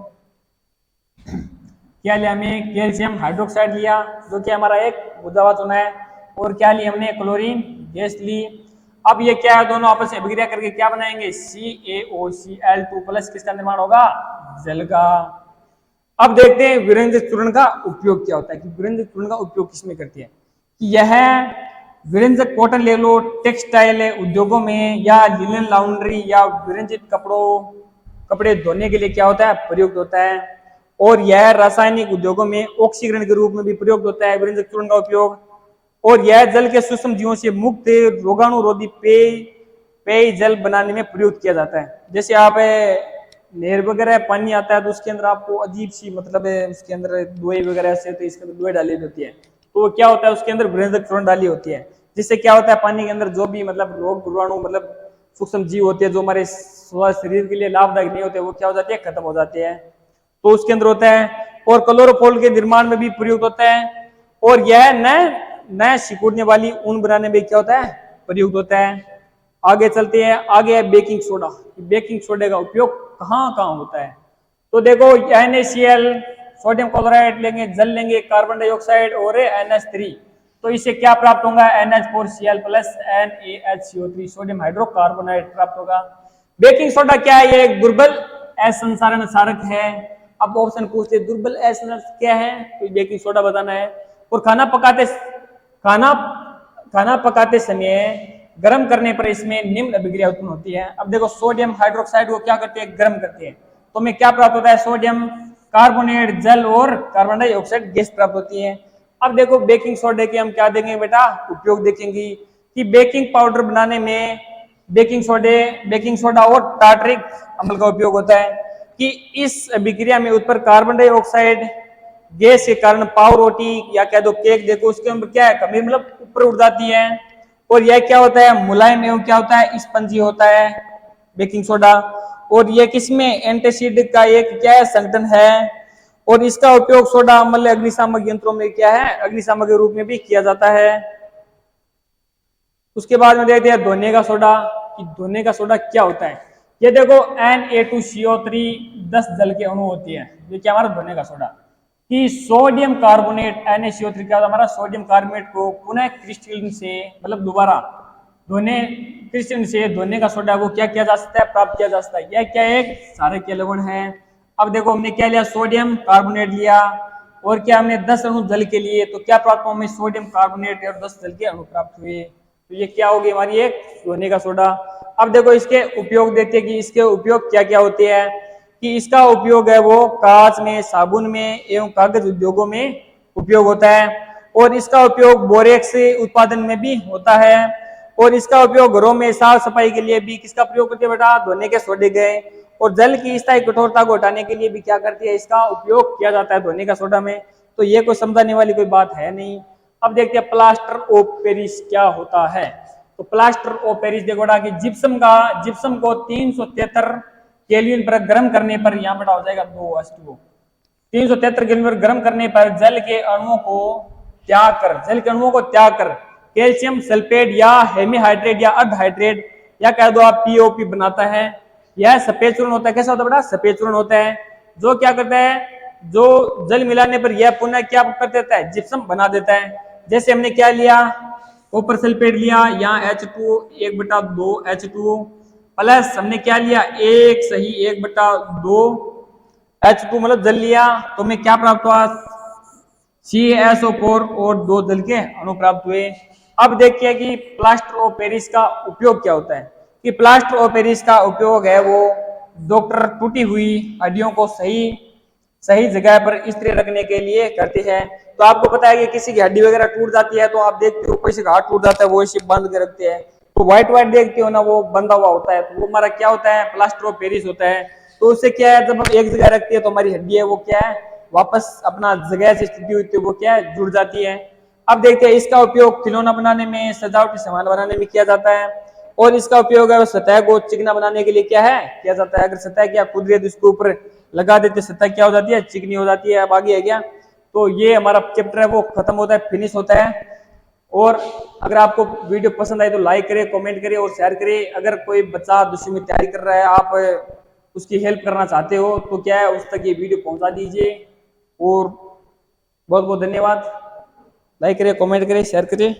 क्या लिया हमने, कैल्शियम हाइड्रोक्साइड लिया जो कि हमारा एक बुझा हुआ चूना है। और क्या लिया हमने, क्लोरीन गैस ली। अब ये क्या है, दोनों आपस में अभिक्रिया करके क्या बनाएंगे, CaOCl2 प्लस किसका निर्माण होगा, जल का। अब देखते हैं विरंजक चूर्ण का उपयोग क्या होता है, कि विरंजक चूर्ण का उपयोग किसमें करती है। कि यह विरंजक कॉटन ले लो, टेक्सटाइल उद्योगों में या लिनन लॉन्ड्री या विरंजित कपड़े धोने के लिए क्या होता है, प्रयुक्त होता है। और यह रासायनिक उद्योगों में ऑक्सीकरण के रूप में भी प्रयुक्त होता है विरंजक चूर्ण का उपयोग। और यह जल के सूक्ष्म जीवों से मुक्त रोगाणुरोधी पेय जल बनाने में प्रयुक्त किया जाता है। जैसे आप नहर वगैरह पानी आता है तो उसके अंदर आपको अजीब सी मतलब है उसके अंदर दवाई वगैरह से तो इसके अंदर दवाई डाली होती है, तो क्या होता है उसके अंदर विरेचक चूर्ण डाली होती है, जिससे क्या होता है पानी के अंदर जो भी मतलब रोग रोगाणु मतलब सूक्ष्म जीव होते हैं जो हमारे शरीर के लिए लाभदायक नहीं होते वो क्या हो जाती है, खत्म हो जाते हैं। तो उसके अंदर होता है। और क्लोरोफॉल के निर्माण में भी प्रयुक्त होता है। और यह नए सिकुड़ने वाली ऊन बनाने में क्या होता है, प्रयुक्त होता है। आगे चलते हैं, आगे है बेकिंग सोडा। बेकिंग सोडे का उपयोग कहाँ कहाँ होता है, तो देखो NaCl, सोडियम क्लोराइड लेंगे, जल लेंगे, कार्बन डाइऑक्साइड और NH3, तो इससे क्या प्राप्त होगा, NH4Cl plus NaHCO3 sodium hydrocarbonate प्राप्त होगा। बेकिंग सोडा क्या है, ये एक दुर्बल असंधारण क्षारक है। अब ऑप्शन पूछते दुर्बल असंधारण क्या है, तो बेकिंग सोडा बताना है। और खाना खाना पकाते समय गर्म करने पर इसमें निम्न अभिक्रिया उत्पन्न होती है। अब देखो सोडियम हाइड्रोक्साइड को क्या करते हैं, गर्म करते हैं, तो हमें क्या प्राप्त होता है, सोडियम कार्बोनेट, जल और कार्बन डाइऑक्साइड गैस प्राप्त होती है। अब देखो बेकिंग सोडे के हम क्या देखेंगे बेटा, उपयोग देखेंगे कि बेकिंग पाउडर बनाने में बेकिंग सोडा और टार्टरिक अम्ल का उपयोग होता है कि इस अभिक्रिया में उत्पन्न कार्बन डाइऑक्साइड गैस के कारण पाव रोटी या कह दो केक देखो उसके अंदर क्या है, कमी मतलब ऊपर उड़ जाती है। और यह क्या होता है, मुलायम एवं क्या होता है, स्पंजी होता है बेकिंग सोडा। और यह किसमें, एंटीसीड का एक क्या है, संगठन है। और इसका उपयोग सोडा अम्ल अग्निशामक यंत्रों में क्या है, अग्निशामक के रूप में भी किया जाता है। उसके बाद में देखते हैं धोने का सोडा, कि धोने का सोडा क्या होता है। ये देखो Na2CO3 10 जल के अणु होती है, ये क्या हमारा धोने का सोडा। कि सोडियम कार्बोनेट NaCO3 क्या हमारा सोडियम कार्बोनेट को पुनः क्रिस्टलन से मतलब दोबारा क्रिस्टलन से धोने का सोडा वो क्या किया जा सकता है, प्राप्त किया जा सकता है। यह क्या एक क्षारकीय लवण है। अब देखो हमने क्या लिया, सोडियम कार्बोनेट लिया और क्या हमने 10 अणु जल के लिए, तो क्या प्राप्त हुआ हमें, सोडियम कार्बोनेट और 10 जल के अणु प्राप्त हुए। तो ये क्या होगी हमारी एक धोने का सोडा। अब देखो इसके उपयोग देखते हैं कि इसके उपयोग क्या क्या होते हैं। कि इसका उपयोग है वो कांच में, साबुन में एवं कागज उद्योगों में उपयोग होता है। और इसका उपयोग बोरेक्स उत्पादन में भी होता है। और इसका उपयोग घरों में साफ सफाई के लिए भी किसका प्रयोग करते हैं बेटा, धोने के सोडे गए। और जल की स्थायी कठोरता को हटाने के लिए भी क्या करती है, इसका उपयोग किया जाता है धोने का सोडा में। तो ये कोई समझाने वाली कोई बात है नहीं। अब देखते हैं प्लास्टर ऑफ पेरिस क्या होता है। तो प्लास्टर ऑफ पेरिस देखो कि जिप्सम को 373 केल्विन पर गर्म करने पर यहाँ बेटा हो जाएगा 2H2O। 373 केल्विन पर गर्म करने पर जल के अणुओं को त्याग कर कैल्शियम सल्फेट या हेमीहाइड्रेट या अर्धहाइड्रेट या कह दो आप POP बनाता है। यह सफेद चूर्ण होता है। कैसा होता है बेटा, सफेद चूर्ण होता है, जो क्या करता है, जो जल मिलाने पर यह पुनः क्या कर देता है, जिप्सम बना देता है। जैसे हमने क्या लिया, कॉपर सल्फेट लिया, यहाँ H2O 1/2 H2O प्लस हमने क्या लिया, 1:1/2 H2 मतलब जल लिया, तो हमें क्या प्राप्त हुआ, CaSO4 और 2 जल के अणु प्राप्त हुए। अब देखिए कि प्लास्टर ऑफ पेरिस का उपयोग क्या होता है। कि प्लास्टर ऑफ पेरिस का उपयोग है वो डॉक्टर टूटी हुई हड्डियों को सही जगह पर स्थिर रखने के लिए करते हैं। तो आपको पता है कि किसी की हड्डी वगैरह टूट जाती है तो आप देखते हो किसी का हाथ टूट जाता है वो इसे बांध के रखते हैं, तो व्हाइट देखते हो ना, वो बंधा हुआ होता है, तो वो हमारा क्या होता है, प्लास्टर ऑफ पेरिस होता है। तो उससे क्या है, जब हम एक जगह रखते हैं तो हमारी हड्डी है वो क्या है, वापस अपना जगह से स्थिति होती है वो क्या है, जुड़ जाती है। अब देखते हैं इसका उपयोग खिलौना बनाने में, सजावटी सामान बनाने में किया जाता है। और इसका उपयोग है सतह को चिकना बनाने के लिए क्या है, किया जाता है। अगर सतह क्या खुद रही तो इसके ऊपर लगा देते, सतह क्या हो जाती है, चिकनी हो जाती है। अब आगे है क्या, तो ये हमारा चैप्टर है वो खत्म होता है, फिनिश होता है। और अगर आपको वीडियो पसंद आए तो लाइक करें, कमेंट करें और शेयर करें। अगर कोई बच्चा 10वीं में तैयारी कर रहा है, आप उसकी हेल्प करना चाहते हो तो क्या है, उस तक ये वीडियो पहुंचा दीजिए। और बहुत बहुत धन्यवाद। लाइक करें, कमेंट करें, शेयर करें।